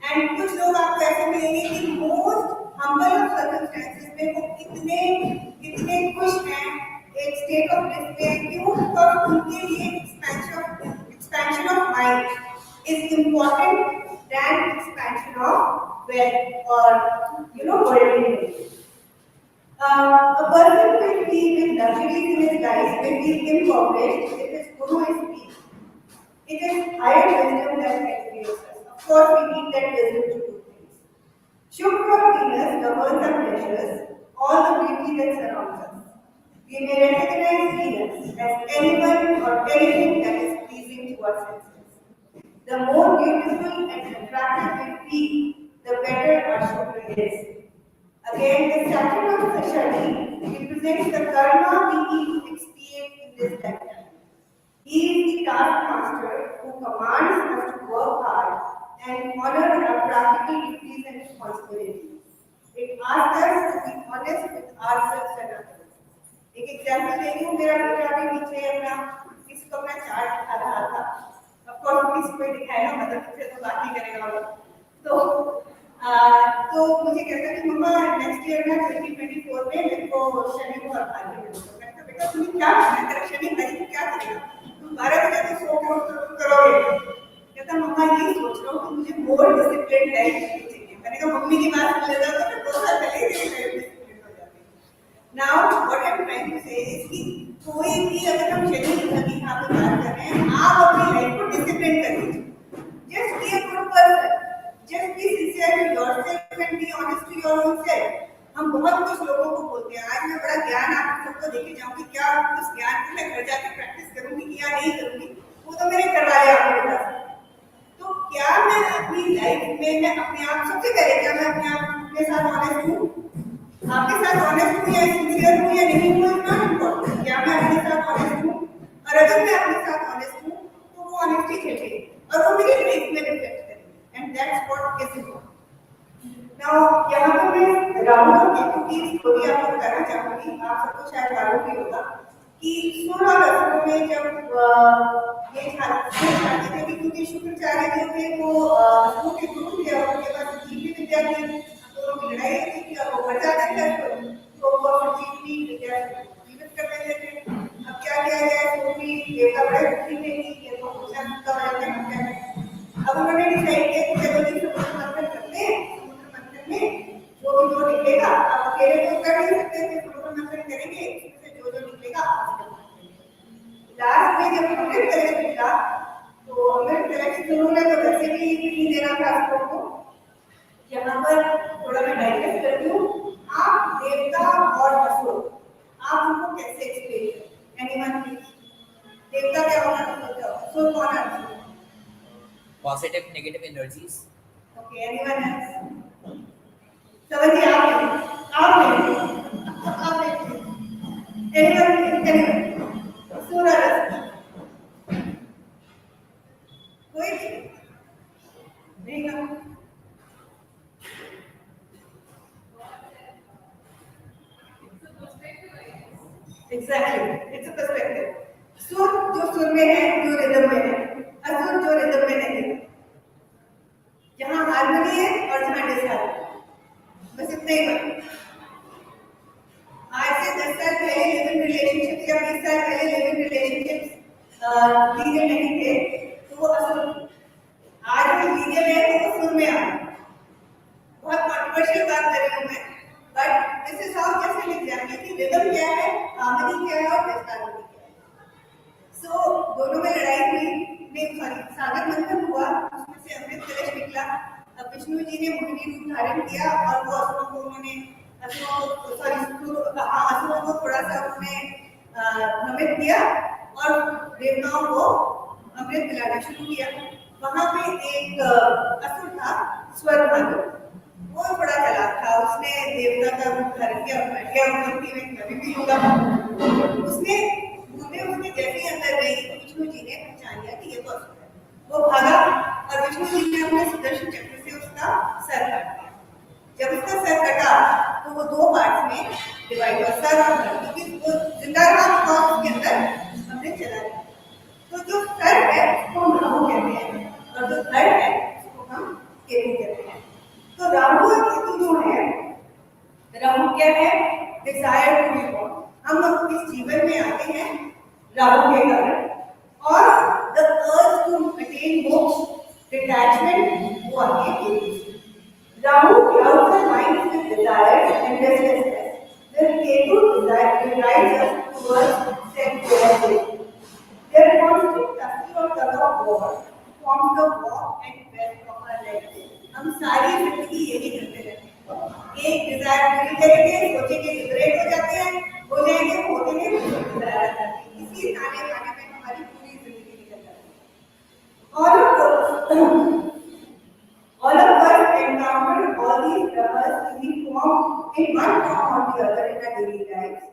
एंड कुछ लोग आपको ऐसे मिलेंगे कि मोस्ट हम्बल ऑफ सर्कमस्टेंसेस में वो इतने खुश हैं, एक स्टेट ऑफ ब्लिस में. क्यों? बिकॉज उनके लिए expansion of mind is important than expansion of wealth or worldliness. A person will be with luxuries in his life will be impoverished if his guru is weak. It is higher wisdom that elevates us. Of course, we need that wisdom to do things. Shukra or Venus governs our pleasures, all the beauty that surrounds us. We may recognize Venus as anyone or anything that is pleasing to our senses. The more beautiful and attractive we feel, the better our Shukra is. Again, the Saturn of Shani represents the karma we need to expiate in this lifetime. He is the taskmaster who commands us to work hard and honor our practical duties and responsibilities. It asks us to be honest with ourselves and others. एक example दे रही हूँ. मेरा बेटा भी पीछे अपना किसको अपना चार्ट दिखा रहा था. ऑफ कोर्स किसी को दिखाएगा, मतलब किसी तो बात नहीं करेगा वो. तो मुझे कहता कि मम्मा नेक्स्ट ईयर ना 2024 में मेरे को शनि को अर्घ्य मिलेगा. मैंने कहा बेटा तुम्हें क्या करना है, तेरा शनि भाई को क्या करेगा, तुम 12 बजे तो सो के करोगे. कहता मम्मा ये सोच रहा हूँ कि मुझे मोर डिसिप्लिन लाइफ चाहिए. मैंने तो मम्मी की बात सुन लेता तो फिर 2 साल पहले ही डिसिप्लिन हो जाते। Now what I'm trying to say is कि कोई भी अगर हम शरीर अभी यहाँ पे बात कर रहे हैं, आप अपनी लाइफ को डिसिप्लिन कर लीजिए। Just be a good person. Just be sincere to yourself and be honest to your own self. हम बहुत कुछ लोगों को बोलते हैं, आज मैं बड़ा ज्ञान आप सबको देके जाऊंगी, क्या उस ज्ञान को मैं घर जाके प्रैक्टिस करूंगी या नहीं करूंगी, वो तो मेरे घर वाले आपको बता सकते हैं। तो क्या मैं अपनी लाइफ में मैं अपने आप सबसे पहले क्या मैं अपने आप के साथ ऑनेस्ट हूँ, आपके साथ ऑनेस्ट हूँ या सिंसियर हूँ या नहीं हूँ, इज नॉट इम्पोर्टेंट। क्या मैं अपने साथ ऑनेस्ट हूँ, और अगर मैं अपने साथ ऑनेस्ट हूँ तो वो ऑनेस्टी खेलेगी और वो मेरी लाइफ में रिफ्लेक्ट करेगी, and that's what is important. Now यहाँ पर मैं राहुल और केतु की स्टोरी आपको बताना चाहूंगी, आप सबको शायद मालूम भी होगा कि सूर्य और असुरों में जब ये चाहते थे कि क्योंकि शुक्राचार्य जो थे वो असुरों के गुरु थे और उनके पास जीवनी विद्या थी, तो उनकी लड़ाई थी कि वो बढ़ जाते थे तो वो जीवनी विद्या जीवित कर लेते थे। अब क्या किया जाए, तो भी देवता बड़े दुखी थे कि ये तो पूछा मुद्दा हो जाता है। अब उन्होंने डिसाइड किया कि चलो जी समुद्र मंथन करते हैं, समुद्र मंथन में जो निकलेगा, अब अकेले तो कर नहीं सकते थे, समुद्र मंथन करेंगे, इससे जो निकलेगा लास्ट में जब अमृत कलश निकला तो अमृत कलश उन्होंने तो वैसे भी नहीं देना था सबको। यहाँ पर थोड़ा मैं डाइजेस्ट करती हूँ, आप देवता और असुर आप उनको कैसे एक्सप्लेन करें, एनीवन प्लीज। देवता क्या होना चाहिए, असुर कौन है? Positive, negative energies. Okay, anyone else? समझिए आप नहीं एनीवन सूरज कोई नहीं ना। Exactly, it's a perspective. सुर जो सुर में है, जो रिदम में है, असुर जो रिदम में नहीं है, जहाँ हार्मनी है और जहाँ डिसहार्मनी, बस इतना ही बात। आज से 10 साल पहले लिव इन रिलेशनशिप या 20 साल पहले लिव इन रिलेशनशिप लीगल नहीं थे तो वो असुर, आज वो लीगल है तो वो सुर में आ। बहुत कंट्रोवर्शियल बात कर रही हूँ मैं, but this is how just an example कि रिदम क्या है, हार्मनी क्या है और डिसहार्मनी क्या है। सो दोनों में लड़ाई हुई, नहीं सॉरी सागर मंथन हुआ, उसमें से अमृत कलश निकला। अब विष्णु जी ने मोहिनी रूप धारण किया और वो असुरों को उन्होंने असुरों को थोड़ा सा उन्होंने भ्रमित किया और देवताओं को अमृत पिलाना शुरू किया। वहां पे एक असुर था स्वर्गभानु, वो बड़ा चालाक था, उसने देवता का रूप धारण किया और बैठ गया मैं भी लूंगा। उसने जैसे ही अंदर गई तो विष्णु जी ने पहचान लिया कि ये तो असुर है। वो भागा और विष्णु जी ने अपने सुदर्शन चक्र से उसका सर काट दिया। जब उसका सर कटा तो वो 2 पार्ट्स में डिवाइड हुआ, सर और धड़, क्योंकि वो जिंदा रहा और उसके अंदर अमृत चला गया। तो जो सर है उसको हम राहु कहते हैं और जो धड़ है उसको हम केतु कहते हैं। तो राहु और केतु जो है, राहु क्या है, डिजायर टू बी बॉर्न, हम इस जीवन में आते हैं राहु के कारण, और द अर्थ टू अटेन मोक्ष डिटैचमेंट वो आती है केतु से। Rahu clouds our minds with desires and restlessness, where Ketu guides us towards self-realization. Their constant tussle or tug of war forms the walk and breath of our life. हम सारी जिंदगी यही करते रहते हैं, एक डिजायर पूरी करेंगे, सोचेंगे लिबरेट हो जाते हैं, हो जाएंगे, होते नहीं, डिजायर आ जाती है, इसी ताने बाने में हमारी पूरी जिंदगी निकल जाती है। All of us encounter all these troubles in one form or the other in our daily lives.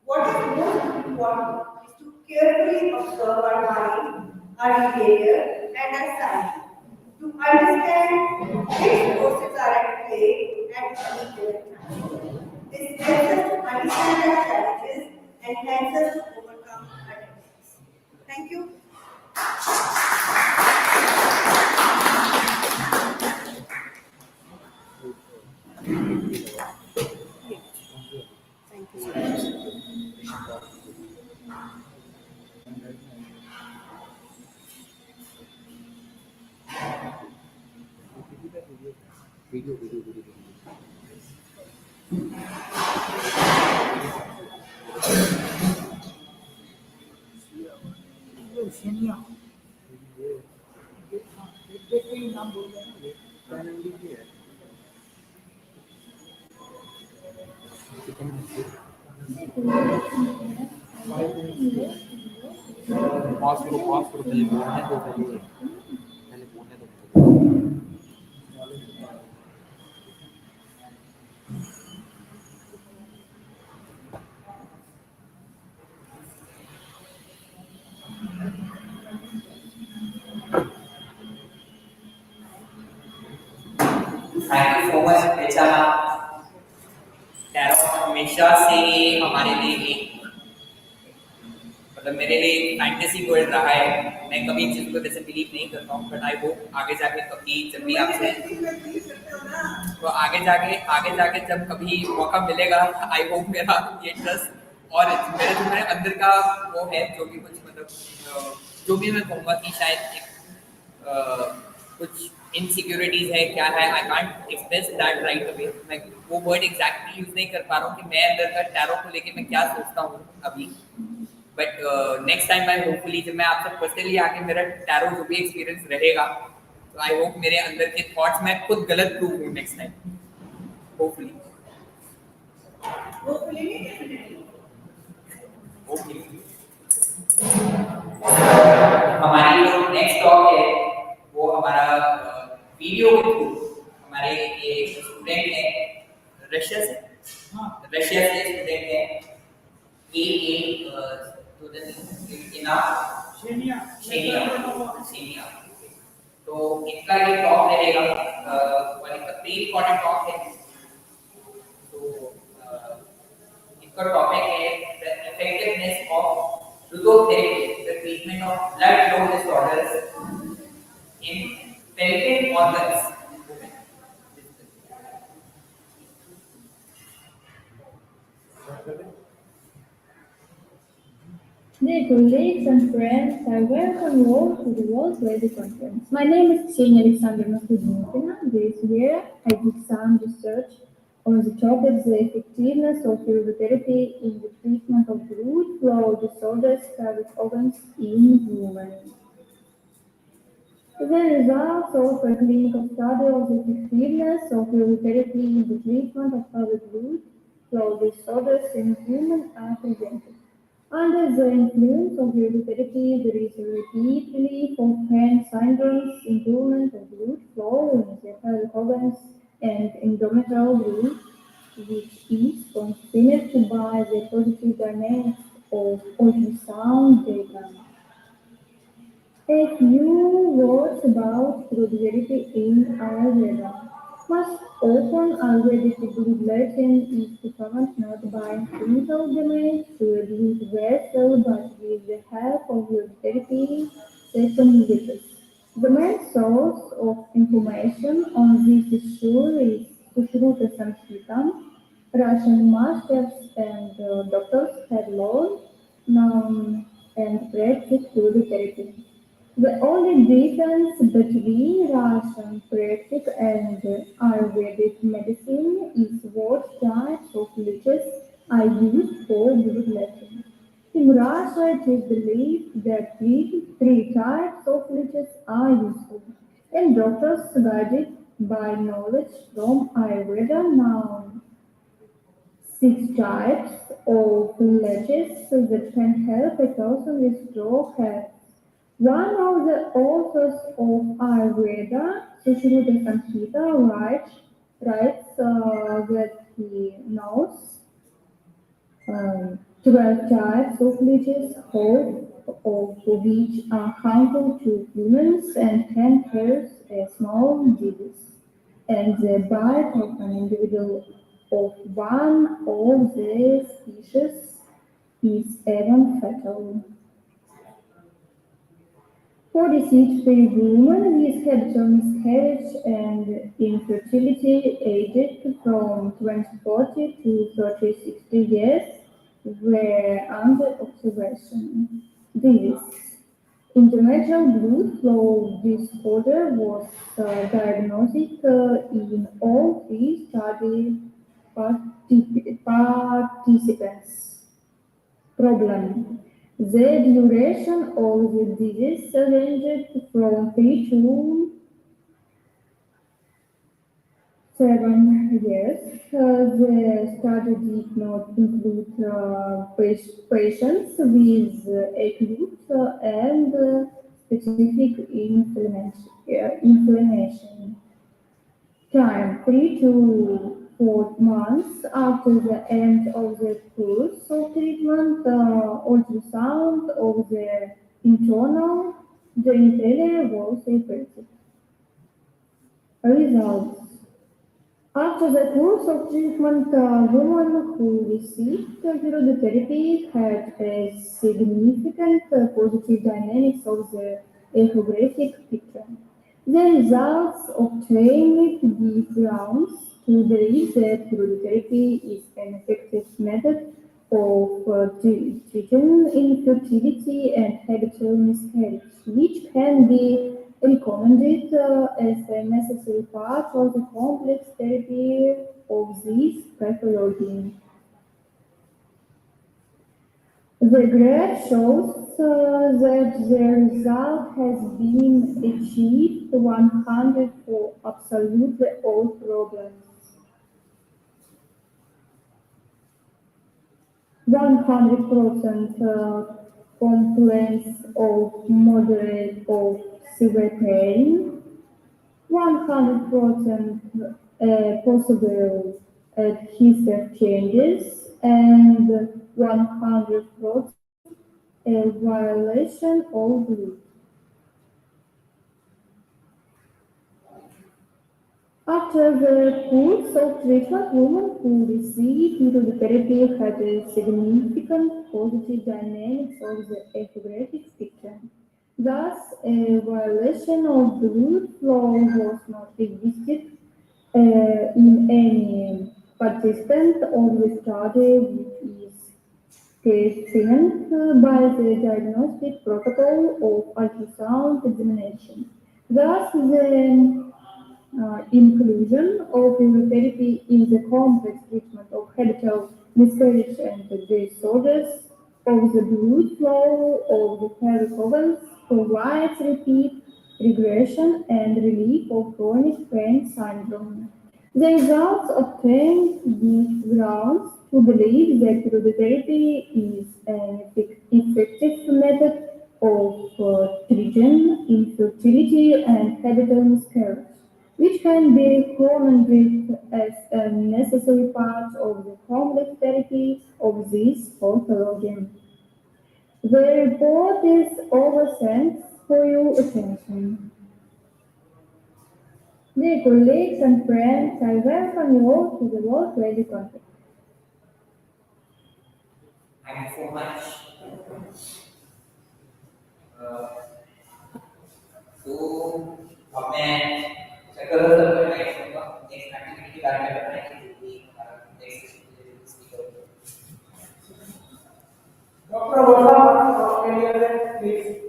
What is most important is to carefully observe our mind, our behavior, and our psyche to understand which forces are at play at any given time. This helps us to understand our challenges and helps us to overcome our difficulties. Thank you. Video. Pause करो पहले बोलने दो पहले बोलने दो thank you so much बेचारा tarot हमेशा से हमारे लिए एक मतलब मेरे लिए फैंटेसी वर्ल्ड रहा है। मैं कभी इस चीज को वैसे बिलीव नहीं करता हूँ, बट आई होप आगे जाके कभी जब भी आपसे तो आगे जाके जब कभी मौका मिलेगा, आई होप मेरा ये ट्रस्ट और मेरे जो मेरे अंदर का वो है जो भी कुछ मतलब जो भी मैं कहूँगा कि शायद एक कुछ इनसिक्योरिटीज है क्या है, I can't express that right away. मैं वो वर्ड एग्जैक्टली यूज नहीं कर पा रहा हूँ कि मैं अंदर का टैरो को लेके मैं क्या सोचता हूँ अभी। बट नेक्स्ट टाइम मैं होपफुली जब मैं आपसे पर्सनली आके मेरा टैरो जो भी एक्सपीरियंस रहेगा, तो आई होप मेरे अंदर के थॉट्स मैं खुद गलत प्रूव हूँ नेक्स्ट टाइम, होपफुली। ओके, हमारी जो नेक्स्ट टॉक है वो हमारा वीडियो के थ्रू हमारे एक स्टूडेंट है रशिया से, रशिया से स्टूडेंट है ये स्टूडेंट इन शेनिया शेनिया। तो इनका ये टॉक रहेगा और इनका प्री रिकॉर्डेड टॉक है। तो इनका टॉपिक है the effectiveness of Physiotherapy, the treatment of blood flow disorders in pelvic organs in women. Dear colleagues and friends, I welcome you all to the World Vedic Conference. My name is Ksenia Alexandrovna Studnikina. This year, I did some research on the topic the effectiveness of physiotherapy in the treatment of blood flow disorders pelvic organs in women. The results of a clinical study of the effectiveness of physiotherapy in the treatment of pelvic blood flow disorders in women are presented. Under the influence of physiotherapy, there is a repeat relief of hand syndromes, improvement of blood flow in the pelvic organs, and endometrial blood, which is confirmed by the positive dynamics of ultrasound data. A few words about fluidity in Ayurveda. Most often, Ayurvedic bloodletting is performed not by clinical damage to a blood vessel, but with the help of therapy session visits. The main source of information on this issue is Sushruta Sanskritam. Russian masters and doctors have learned, known, and practiced fluid therapy. The only difference between Russian practice and Ayurvedic medicine is what types of leeches are used for bloodletting. In Russia, it is believed that three types of leeches are useful, and doctors guided by knowledge from Ayurveda now six types of leeches that can help a person with stroke have. One of the authors of Ayurveda, Sushruta Samhita, writes that he knows 12 types of leeches, all of which are harmful to humans and can cause a small disease. And the bite of an individual of one of the species is even fatal. 46-year woman with habitual miscarriage and infertility aged from 20-40 to 30-60 years were under observation. This endometrial blood flow disorder was diagnosed in all three study participants. Problem. The duration of the disease ranged from 3 to 7 years. The study did not include patients with acute and specific inflammation. Time 3 to 4 months after the end of the course of treatment, ultrasound of the internal genitalia was repeated. Results. After the course of treatment, women who received therapy had a significant positive dynamics of the echographic picture. The results obtained give grounds to believe that therapy is an effective method of treating infertility and habitual miscarriage, which can be recommended as a necessary part of the complex therapy of this pathology. The graph shows that the result has been achieved 100 for absolutely all problems. 100% complaints of moderate or severe pain, 100% possible adhesive changes, and 100% violation of rule. After the course of treatment, women who received therapy had a significant positive dynamics of the echographic picture. Thus, a violation of blood flow was not registered in any participant of the study, which is present by the diagnostic protocol of ultrasound examination. Thus, the inclusion of immunotherapy in the complex treatment of habitual miscarriage and disorders of the blood flow of the pelvic organs provides repeat regression and relief of chronic pain syndrome. The results obtained give grounds to believe that immunotherapy is an effective method of treating infertility and habitual miscarriage, which can be recommended as a necessary part of the complex therapy of this pathology. The report is over. Thanks for your attention. Dear colleagues and friends, I welcome you all to the World Radio Conference. Thank you so much. Uh, so अब मैं चक्कर करने का next activity के बारे में बताने के लिए next speaker Dr. Verma, Australia, please.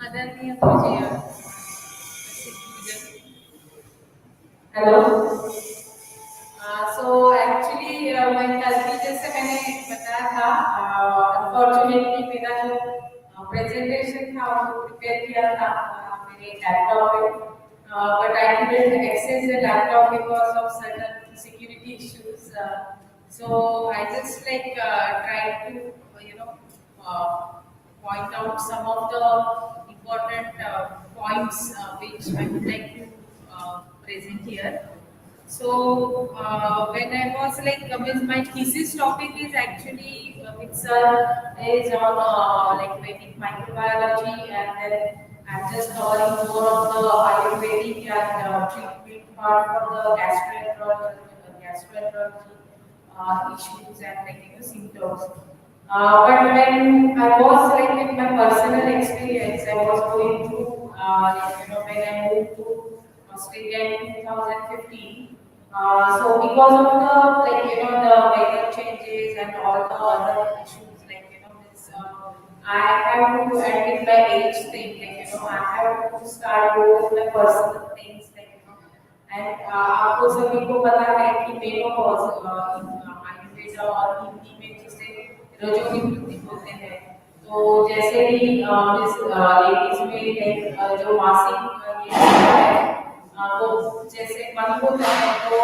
आदरणीय पूज्य हेलो सो एक्चुअली मैं कल भी जैसे मैंने बताया था अनफॉर्चुनेटली मेरा जो प्रेजेंटेशन था वो प्रिपेयर किया था मेरे लैपटॉप पे but I couldn't access the laptop because of certain security issues so I just tried to point out some of the important points which I would like to present here. So when I was means my thesis topic is actually itself is on Vedic microbiology, and then I'm just covering more of the Ayurvedic and treatment part for the gastroenterology issues and symptoms. But when I was in my personal experience, I was going through when I moved to Australia in 2015. So because of the the weather changes and all the other issues this, I have to admit my age thing I have to start with my personal things and आपको सभी को पता है कि menopause Ayurveda और हिंदी में जिसे रजोगुण वृद्धि बोलते हैं तो जैसे ही इस लेडीज में जो मासिक ये होता है वो जैसे बंद होता है तो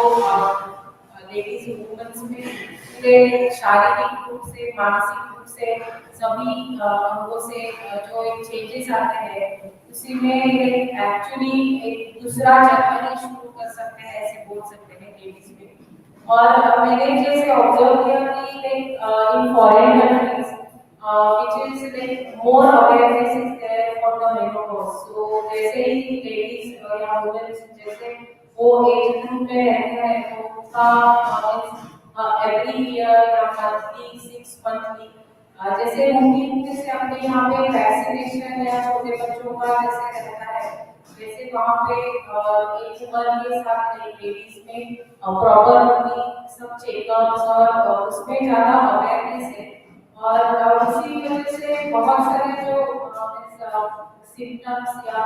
लेडीज वुमेन्स में पूरे शारीरिक रूप से मानसिक रूप से सभी अंगों से जो एक चेंजेस आते हैं उसी में एक्चुअली एक दूसरा चक्कर ही शुरू कर सकते हैं ऐसे बोल सकते हैं लेडीज में और मैंने जैसे ऑब्जर्व किया कि in foreign countries which is more awareness is there for the menopause. So जैसे ही ladies या women जैसे वो एज ग्रुप में रहते हैं तो उनका एवरी ईयर या मंथली 6 मंथली जैसे मुख्य से अपने यहाँ पे वैक्सीनेशन या छोटे बच्चों का जैसे रहता है जैसे वहाँ पे एक उम्र के साथ लेडीज में प्रॉपर सब चेकअप्स और उसमें ज़्यादा अवेयरनेस है और उसी वजह से बहुत सारे जो सिम्टम्स या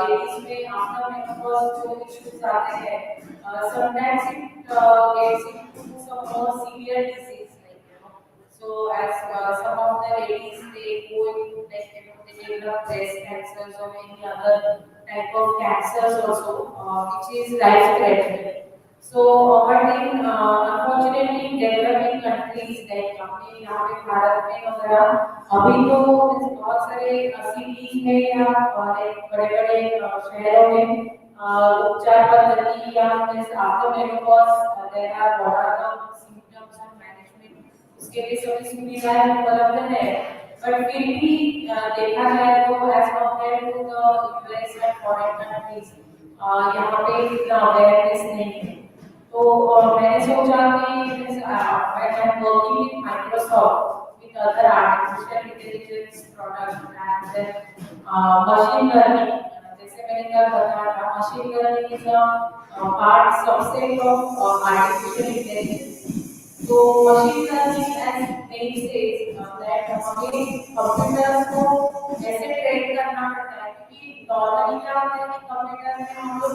लेडीज में आफ्टर मेनोपॉज जो इश्यूज आते हैं sometimes it gets into some more severe disease so as some of the ladies they go into they develop breast cancers or any other type of cancers also which is life threatening. So but in unfortunately in developing countries like अपने यहाँ पे भारत में वगैरह अभी तो बहुत सारे cities में या बड़े-बड़े शहरों में उपचार पद्धति या after menopause there are what are the symptoms and management उसके लिए सभी सुविधाएं उपलब्ध है बट फिर भी देखा जाए तो as compare to the US and foreign countries यहाँ पे इतना अवेयरनेस नहीं है तो मैंने सोचा कि I am working with Microsoft with other artificial intelligence product and machine learning जैसे मैंने क्या बताया था machine learning is a part subset of artificial intelligence तो machine learning as name says that हमें कंप्यूटर्स को ऐसे ट्रेन करना पड़ता है क्योंकि नॉर्मली क्या होता है कि कंप्यूटर में हम लोग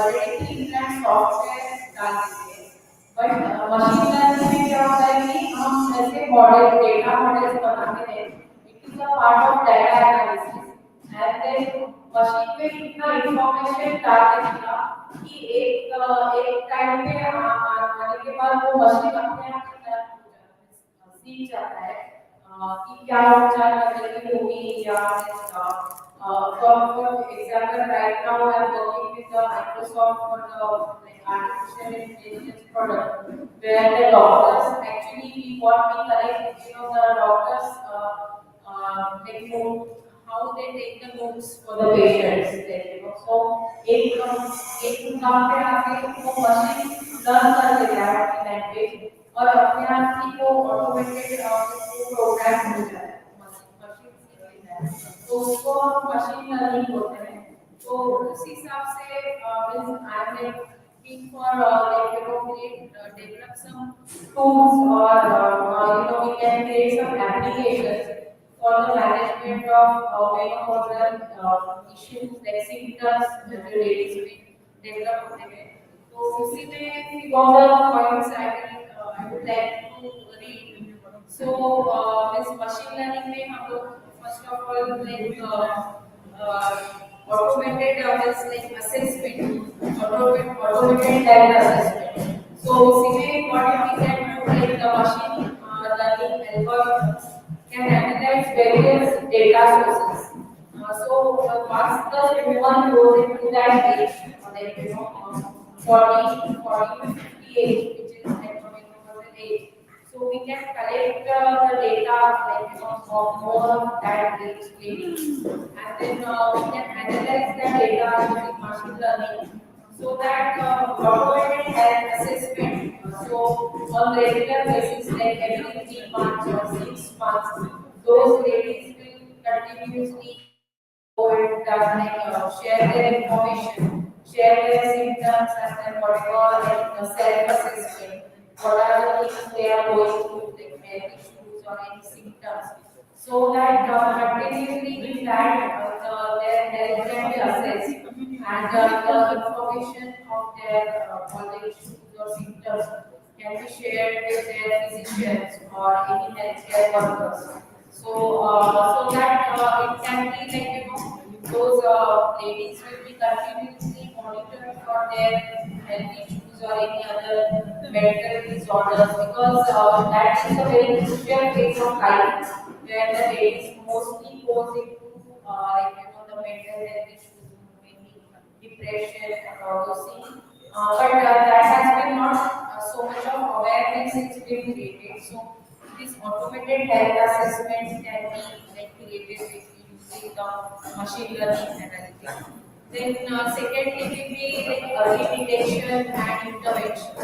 ऑलरेडी इंप्लांट सॉफ्टवेयर डाल देते हैं बट मशीन लर्निंग में क्या होता है कि हम ऐसे मॉडल डेटा मॉडल्स बनाते हैं it is a part of data analysis and then machine में इतना इंफॉर्मेशन डाल देगा कि एक टाइम पे आने के बाद वो मशीन अपने आप की तरफ सीख जाता है कि क्या उपचार करने की होगी या for example right now I am working with the Microsoft for the artificial intelligence product where the doctors actually what we collect the doctors how they take the notes for the patients so एक काम पे आके वो machine learn कर लेता है अपनी language और अपने आप ही वो ऑटोमेटेड प्रोग्राम हो जाता है मशीन सीख लेता है तो उसको हम मशीन लर्निंग बोलते हैं तो उस हिसाब से I am looking for develop some tools or we can create some applications for the management of menopausal issues like symptoms that the ladies will develop होते हैं तो उसी में few of the points I would like to read so this machine learning में हम लोग first of all automated assessment automated data assessment so उसी में what we can do like the machine learning algorithms can analyze various data sources so once the human goes into that data 40 to 50 age, which is like menopause age. So we can collect the data like of more of that age ladies, and then we can analyze the data using machine learning so that automated health assessment. So on regular basis, like every 3 months or 6 months, those ladies will continuously go and share their information, share their symptoms, and then whatever like self-assessment, what are the things they are going through, like health issues or any symptoms, so that continuously in that their health can be assessed and the information of their all the issues or symptoms can be shared with their physicians or any healthcare workers. So that it can be like those ladies will be continuously monitored for their health issues or any other mental disorders because that is a very crucial phase of life where the ladies mostly goes into the mental health issues, maybe depression and all those things. But that has been not so much of awareness is being created. So this automated health assessment can be like created with using the machine learning analytics. Then secondly will be like early detection and intervention.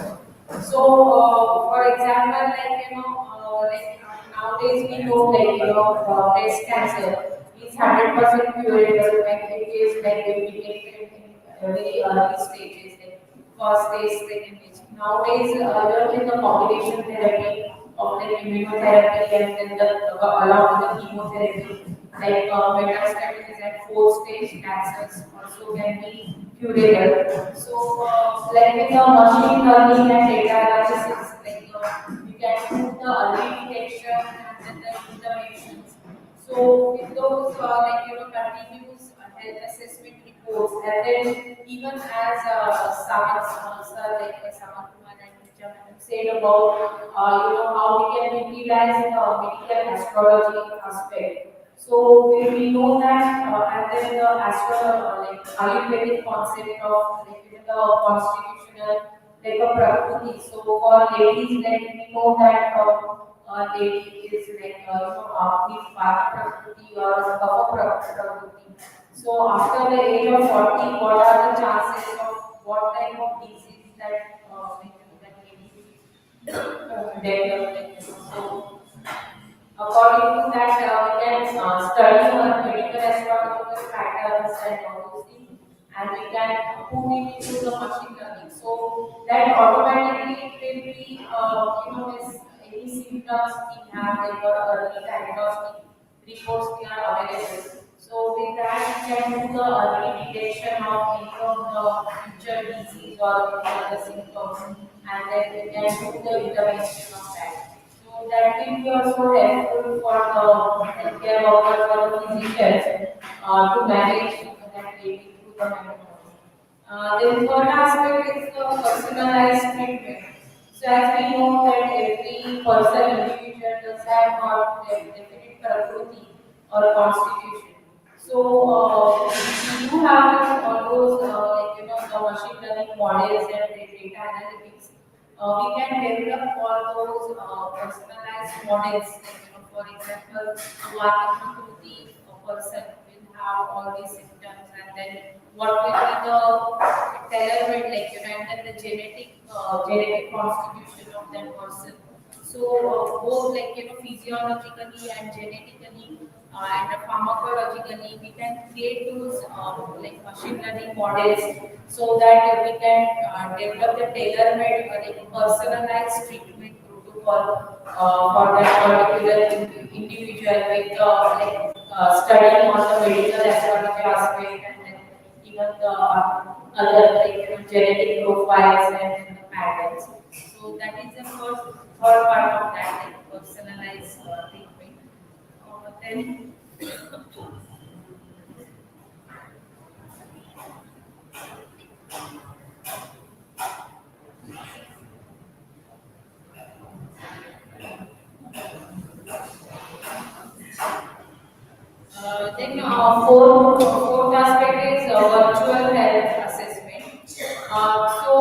So for example, nowadays we know breast cancer is 100% curable when it is like detected in very early stages, like first stage, second stage. Nowadays, even with the combination therapy of the immunotherapy and then along with the chemotherapy, like metastasis and fourth stage cancers also can be curable. So, like with the machine learning and data analysis, you can do the early detection and then the interventions. So with those continuous health assessment reports, and then even as Samit sir, Samit Kumar and Richa madam said about how we can utilize the medical astrology aspect. So we know that, and then the Ayurvedic concept of the constitutional a prakriti. So for ladies, like we know that lady is with Vata prakriti or Kapha prakriti. So after the age of 40, what are the chances of what type of disease that that lady develop? So according to that, we can study her medical astrological patterns and all those things, and we can put it into the machine learning. So that automatically it will be, this any symptoms we have, like early diagnostic reports we are available. So with that, we can do the early detection of any of the future disease or any other symptoms, and then we can do the intervention of that. So that will be also helpful for the healthcare workers or the physicians to manage that lady through the menopause. The third aspect is the personalized treatment. So as we know that every person, individual does have got their definite prakriti or constitution. So we do have all those the machine learning models and the data analytics. We can develop all those personalized models. For example, one prakriti person will have all these symptoms, and then what will be the tailor-made, and then the genetic constitution of that person. So both physiologically and genetically and pharmacologically, we can create those machine learning models so that we can develop the tailor-made personalized treatment protocol for that particular individual with studying on the medical astrology aspect and then even the other genetic profiles and the patterns. So that is the third part of that personalized treatment. Then fourth aspect is virtual health assessment. So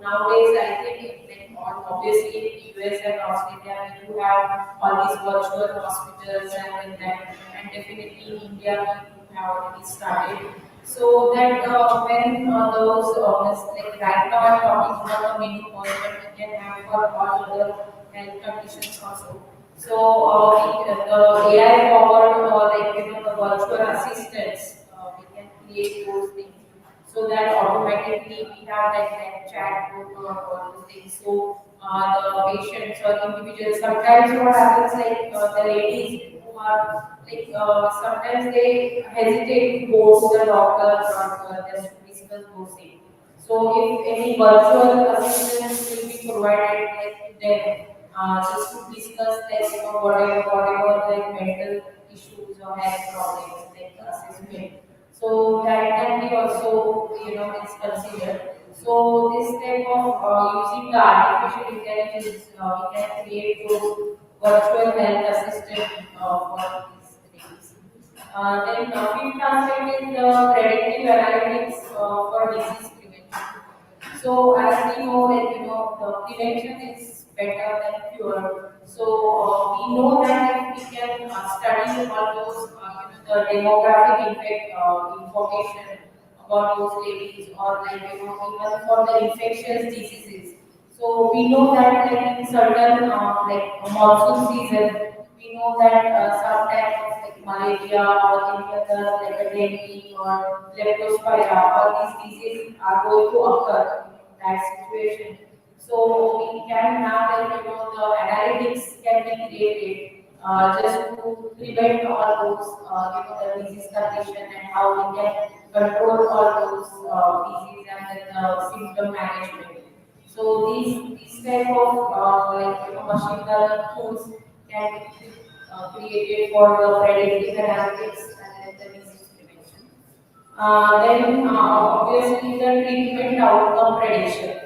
nowadays I think like obviously in US and Australia we do have all these virtual hospitals and definitely in India we have already started. So that when those like right now I'm talking about the menopause, but we can have for all other health conditions also. So the AI powered or like the virtual assistants, we can create those things so that automatically we have like chat group or all those things. So the patients or individuals sometimes what happens like the ladies who are like sometimes they hesitate to go to the doctor or just to discuss those things. So if any virtual assistance will be provided like to them just to discuss like whatever like mental issues or health problems like assessment. So that can be also is considered. So this type of using the artificial intelligence, we can create those virtual health assistant for these things. Then fifth aspect is the predictive analytics for disease prevention. So as we know, like the prevention is better than cure. So we know that if we can study all those, the demographic impact information about those ladies, or like even for the infectious diseases. So we know that like in certain like monsoon season, we know that some type of like malaria or any other like a dengue or leptospira, all these diseases are going to occur in that situation. So we can have like the analytics can be created just to prevent all those the disease condition and how we can control all those disease and then symptom management. So these type of like machine learning tools can be created for the predictive analytics and then the disease prevention. Then obviously the treatment outcome prediction.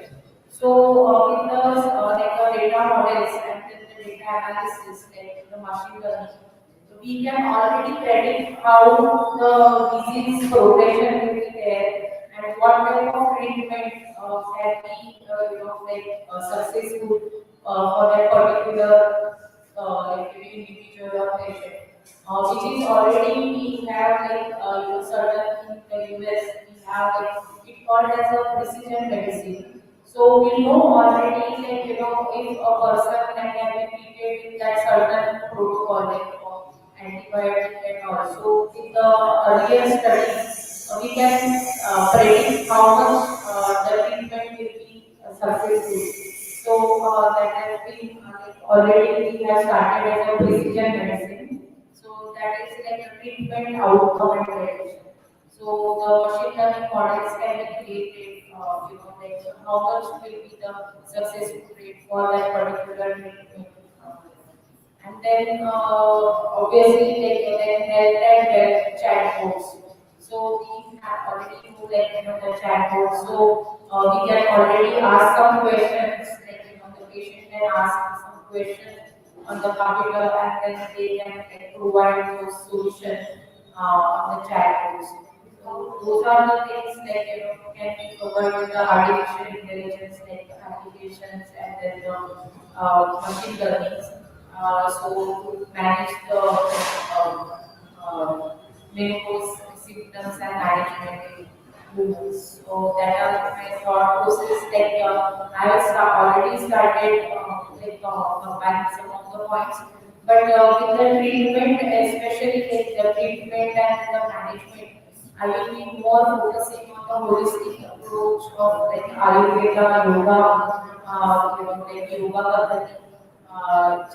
So with the like the data models and then the data analysis like the machine learning, so we can already predict how the disease progression will be there and what type of treatment can be like successful for that particular like individual or patient. Which is already we have like certain in the US we have like it called as a precision medicine. So we know already like if a person can be treated with that certain protocol like antibiotic and also with the earlier studies we can predict how much the treatment will be successful. So that has been like already we have started as a precision medicine. So that is like a treatment outcome and prediction. So the machine learning models can be created, like how much will be the successful rate for that particular treatment. And then obviously like then health and wealth chatbots. So we have already know like the chatbots. So we can already ask some questions like the patient can ask some questions on the computer and then they can like, provide those solutions on the chatbots. So those are the things like can be covered with the artificial intelligence like applications and then the machine learning. So to manage the menopause symptoms and management rules. So that are my thought process. Like I have already started like combining some of the points, but with the treatment, especially like the treatment and the management, I will be more focusing on the holistic approach of like Ayurveda, yoga, like yoga Paddhati,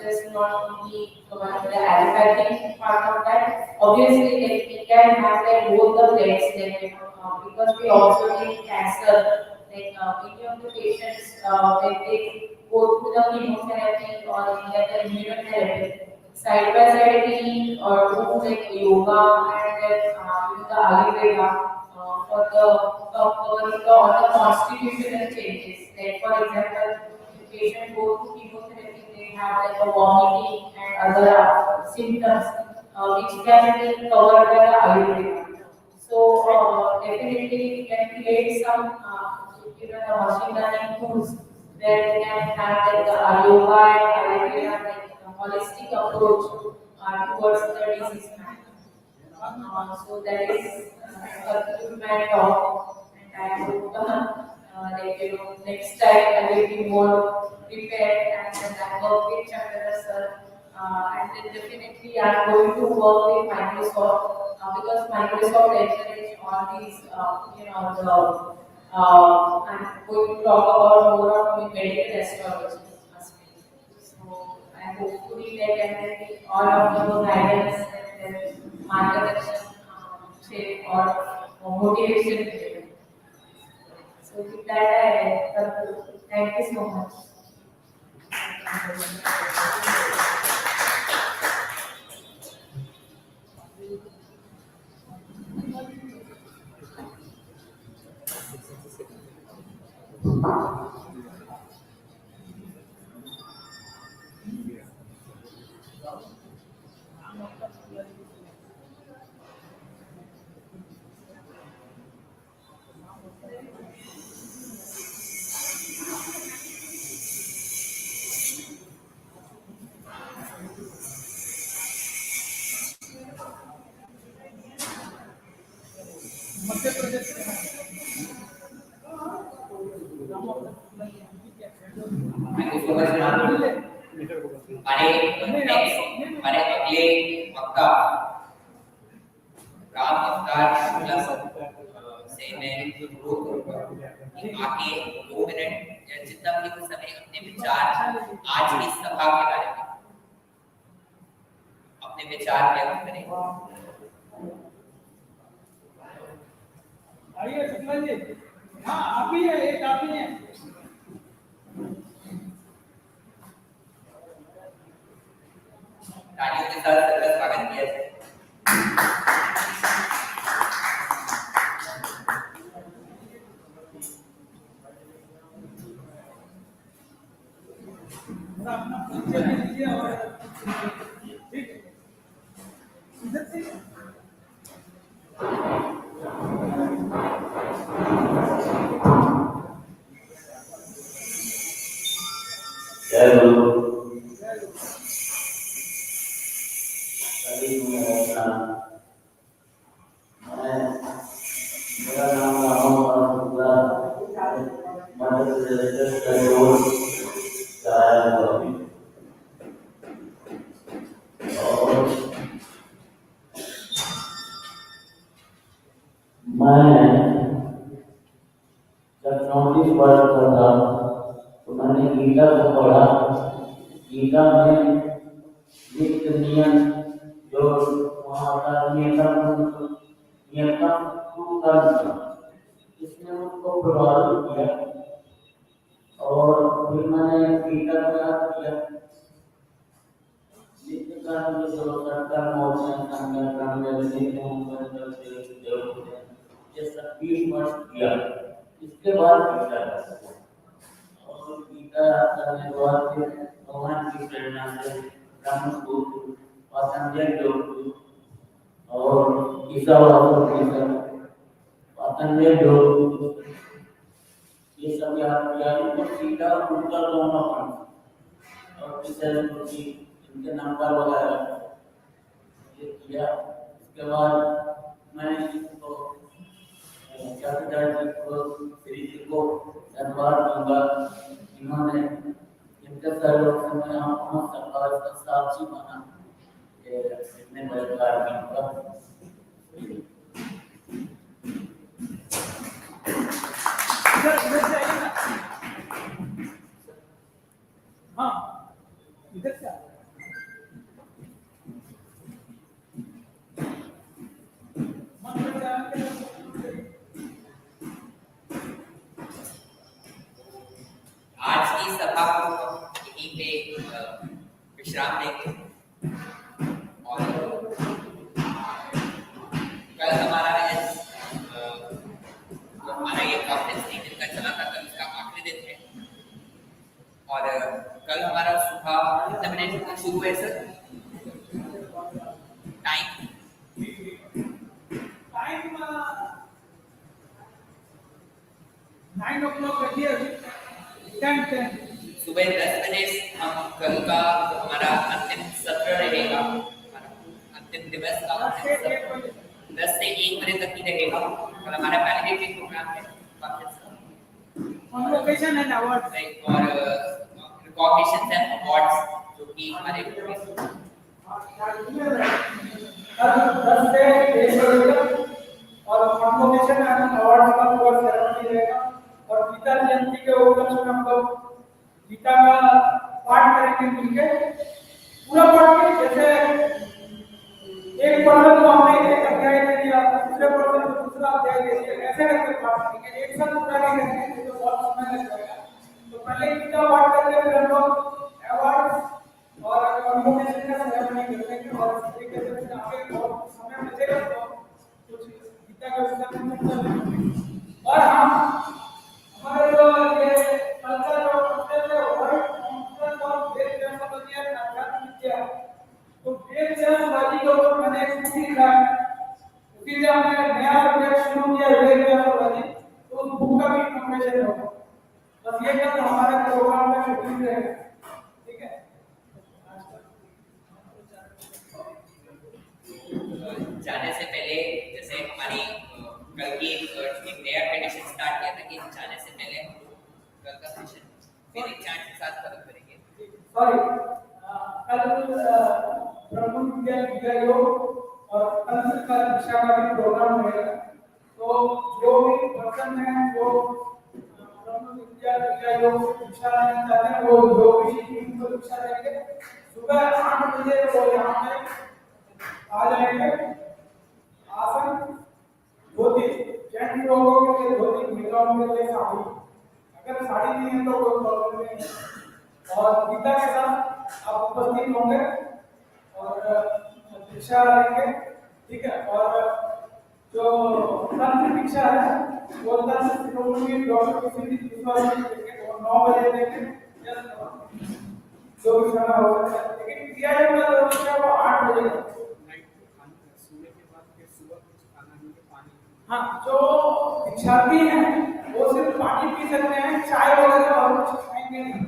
just not only about the allopathic part of that. Obviously, like we can have like both the legs, like because we also need cancer. Like many of the patients, when they go through the chemotherapy or any other immunotherapy, side by side we do like yoga and then the Ayurveda for the covering the all the constitutional changes. Like for example, the patient go through chemotherapy, they have like a vomiting and other symptoms which can be covered by the Ayurveda. So definitely we can create some the machine learning foods where we can have like the yoga and Ayurveda, like a holistic approach towards the disease management. So that is conclude my talk, and I hope like next time I will be more prepared and then I work with Chandra sir, and then definitely I am going to work with Microsoft because Microsoft encourage all these the I'm going to talk about more of the medical astrology aspect. So I hopefully like and then all of the guidance and then margadarshan or motivation. So with that I conclude. Thank you so much. Thank you so much, Ram. हमारे अगले वक्ता राम अवतार शुक्ला से मैं अनुरोध करूंगा कि आके 2 मिनट या जितना भी कुछ समय अपने विचार आज की सभा के बारे में अपने विचार व्यक्त करें। आइए शुक्ला जी, हाँ आप ही है, एक आप ही है। तालियों के साथ सबका स्वागत किया जाए। अपना परिचय दीजिए और ठीक है इधर से जय गुरु। मेरा नाम राम शुक्ला, मध्य प्रदेश कैरोल और मैं जब 34 वर्ष का था तो मैंने गीता को पढ़ा। गीता में नित्य नियम जो वहाँ का नियतम कुकर्म इसने मुझको प्रभावित किया और फिर मैंने गीता को याद किया। नित्य कर्म जो कर्म होते हैं, संज्ञा कर्म ये सब 20 वर्ष किया। इसके बाद गीता और गीता करने के बाद फिर भगवान की प्रेरणा से ब्रह्मसूत्र, पातंजलि योग और ईशावास्य पातंजलि योग ये सब याद किया। इनको सीधा उत्तर दोनों पर और विषय की इनके नंबर वगैरह ये किया। इसके बाद मैं इसको कैपिटल श्री जी को धन्यवाद दूंगा। इन्होंने इनके सहयोग से मैं यहाँ पहुँच सका, इसका साक्षी बना इतने बड़े कार्यक्रम का। हाँ इधर से आज की सभा को यहीं पे विश्राम देंगे और कल हमारा ये कॉन्फ्रेंस 3 दिन का चला था, कल इसका आखिरी दिन है और कल हमारा सुबह कितने मिनट शुरू है सर? टाइम 9 o'clock रखिए अभी। सुबह 10 बजे हम कल का जो हमारा अंतिम सत्र रहेगा, हमारा अंतिम दिवस का अंतिम सत्र 10 से 1 बजे तक ही रहेगा। कल हमारा पैलिएटिव प्रोग्राम है, कॉन्वोकेशन एंड अवार्ड और रिकॉग्निशन एंड अवार्ड्स जो कि हमारे कल 10 से 1 बजे तक और कॉन्वोकेशन एंड अवार्ड का पूरा सेरेमनी रहेगा। और गीता जयंती के उपलक्ष्य में हम लोग गीता का पाठ करेंगे मिलके, पूरा पाठ के जैसे एक पर्सन को हमने एक अध्याय दे दिया, दूसरे पर्सन को दूसरा अध्याय दे दिया, ऐसे करके पाठ करेंगे। एक साथ पूरा नहीं करेंगे तो बहुत समय लग जाएगा। तो पहले गीता पाठ करके फिर हम लोग अवार्ड और कॉन्वोकेशन का सेरेमनी करेंगे और इस तरीके से फिर आगे बहुत समय बचेगा तो कुछ गीता का विषय में चर्चा करेंगे। और हम हमारे जो ये कल्चर और कल्चर है world conference of Veda philosophy and Adhyatma Vidya, तो वेद फिलोसॉफी के ऊपर मैंने एक बुक लिखा है, इसीलिए हमने नया सब्जेक्ट शुरू किया वेद फिलोसॉफी, तो उस बुक का भी कंप्लीशन होगा। बस ये कल हमारे प्रोग्राम का शेड्यूल रहेगा, ठीक है। जाने से पहले जैसे हमारी कल की एक नया ट्रेडिशन स्टार्ट किया था कि जाने से पहले हम लोग कल का सेशन वेदिक चैंट के साथ खत्म करेंगे। सॉरी, कल ब्रह्म विद्या योग और तंत्र का शिक्षा का भी प्रोग्राम रहेगा। तो जो भी पर्सन है जो ब्रह्म विद्या योग शिक्षा लेना चाहते हैं वो योग की को शिक्षा लेंगे। सुबह 8 बजे वो यहाँ पे आ जाएंगे। आसन धोती, जेंट्स लोगों के लिए धोती, महिलाओं के लिए साड़ी, अगर साड़ी नहीं है तो कोई प्रॉब्लम नहीं है। और गीता के साथ आप उपस्थित होंगे और शिक्षा लेंगे, ठीक है। और जो तंत्र शिक्षा है वो तंत्र शिरोमणि डॉक्टर किसी भी विश्वास देंगे और 9 बजे देंगे जो भी समय हो सकता है। लेकिन क्रिया जो है वो 8 बजे का। हाँ, जो शिक्षार्थी हैं वो सिर्फ पानी पी सकते हैं, चाय वगैरह और कुछ खाएंगे नहीं,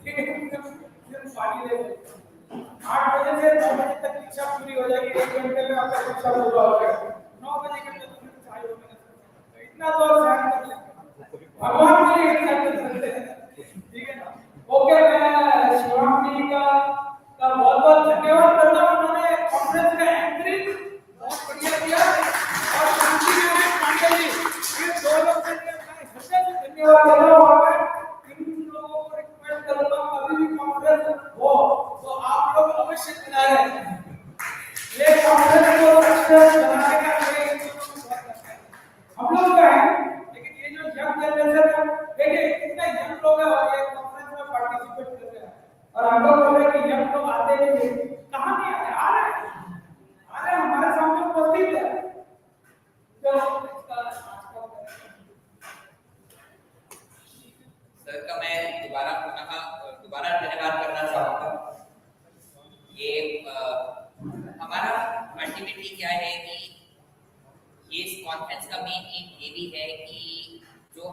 ठीक है। सिर्फ पानी ले सकते हैं। 8 बजे से 9 बजे तक शिक्षा पूरी हो जाएगी, 1 घंटे में आपका शिक्षा पूरा हो जाएगा। 9 बजे के बाद सिर्फ चाय वगैरह इतना तो सहन कर लेंगे, भगवान के लिए सहन कर सकते हैं, ठीक है ना। ओके, मैं शिवाम जी का बहुत बहुत धन्यवाद करता हूँ। उन्होंने कॉन्फ्रेंस का एंकरिंग बहुत बढ़िया किया और शांति में पांडे जी ये 2 लोग के लिए मैं हृदय से धन्यवाद देता हूँ। और मैं इन लोगों को रिक्वेस्ट करता हूँ कभी भी कॉन्फ्रेंस हो तो आप लोग अवश्य बनाएं। ये कॉन्फ्रेंस को सक्सेस बनाने का हम लोग का है, लेकिन ये जो यंग जनरेशन है, देखिए कितना यंग लोग है और ये कॉन्फ्रेंस में पार्टिसिपेट कर रहे हैं। और हम लोग बोल रहे हैं कि यंग लोग आते नहीं, कहाँ नहीं आते, आ रहे हैं, हमारे सामने उपस्थित है। तो सर का मैं दोबारा धन्यवाद करना चाहूँगा। ये हमारा अल्टीमेटली क्या है कि ये इस कॉन्फ्रेंस का मेन एम ये भी है कि जो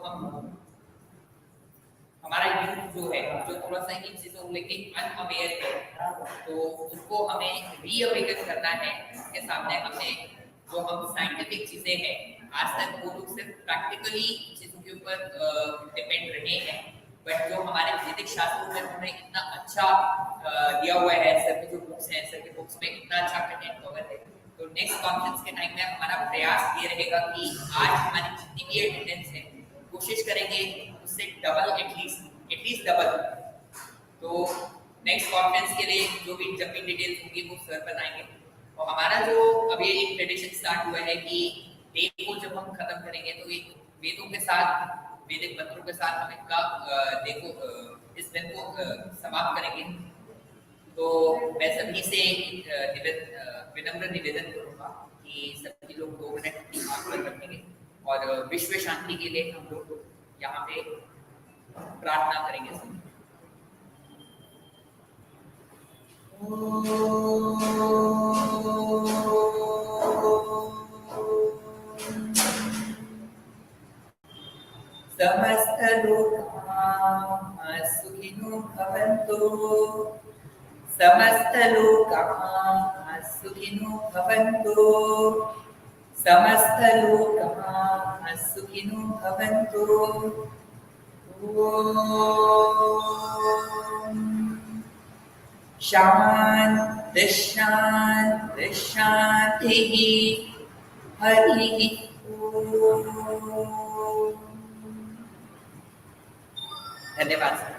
हमारा यूथ जो है जो थोड़ा सा इन चीज़ों लेके अनअवेयर है, तो उसको हमें रीअवेकन करना है। उसके सामने हमें जो हम साइंटिफिक चीज़ें हैं आज तक वो लोग सिर्फ प्रैक्टिकली चीज़ों के ऊपर डिपेंड रहे हैं, बट जो हमारे वैदिक शास्त्रों में उन्होंने इतना अच्छा दिया हुआ है, सर की जो बुक्स हैं, सर के बुक्स में इतना अच्छा कंटेंट कवर है। तो नेक्स्ट कॉन्फ्रेंस के टाइम में हमारा प्रयास ये रहेगा कि आज हमारी जितनी भी अटेंडेंस है कोशिश करेंगे उससे डबल, एटलीस्ट डबल। तो नेक्स्ट कॉन्फ्रेंस के लिए जो भी जब भी डिटेल्स होंगी वो सर बताएंगे। और हमारा जो अभी एक ट्रेडिशन स्टार्ट हुआ है कि डे को जब हम खत्म करेंगे तो एक वेदों के साथ, वैदिक मंत्रों के साथ हम इनका इस दिन को समाप्त करेंगे। तो मैं सभी से विनम्र निवेदन करूंगा कि सभी लोग 2 मिनट अपनी आंख बंद रखेंगे और विश्व शांति के लिए हम लोग यहाँ पे प्रार्थना करेंगे सभी। समस्तलोकाः सुखिनो भवन्तु समस्तलोकाः सुखिनो भवन्तु समस्तलोकाः सुखिनो भवन्तु ॐ शान्ति शान्ति शान्तिः हरिः ॐ धन्यवाद।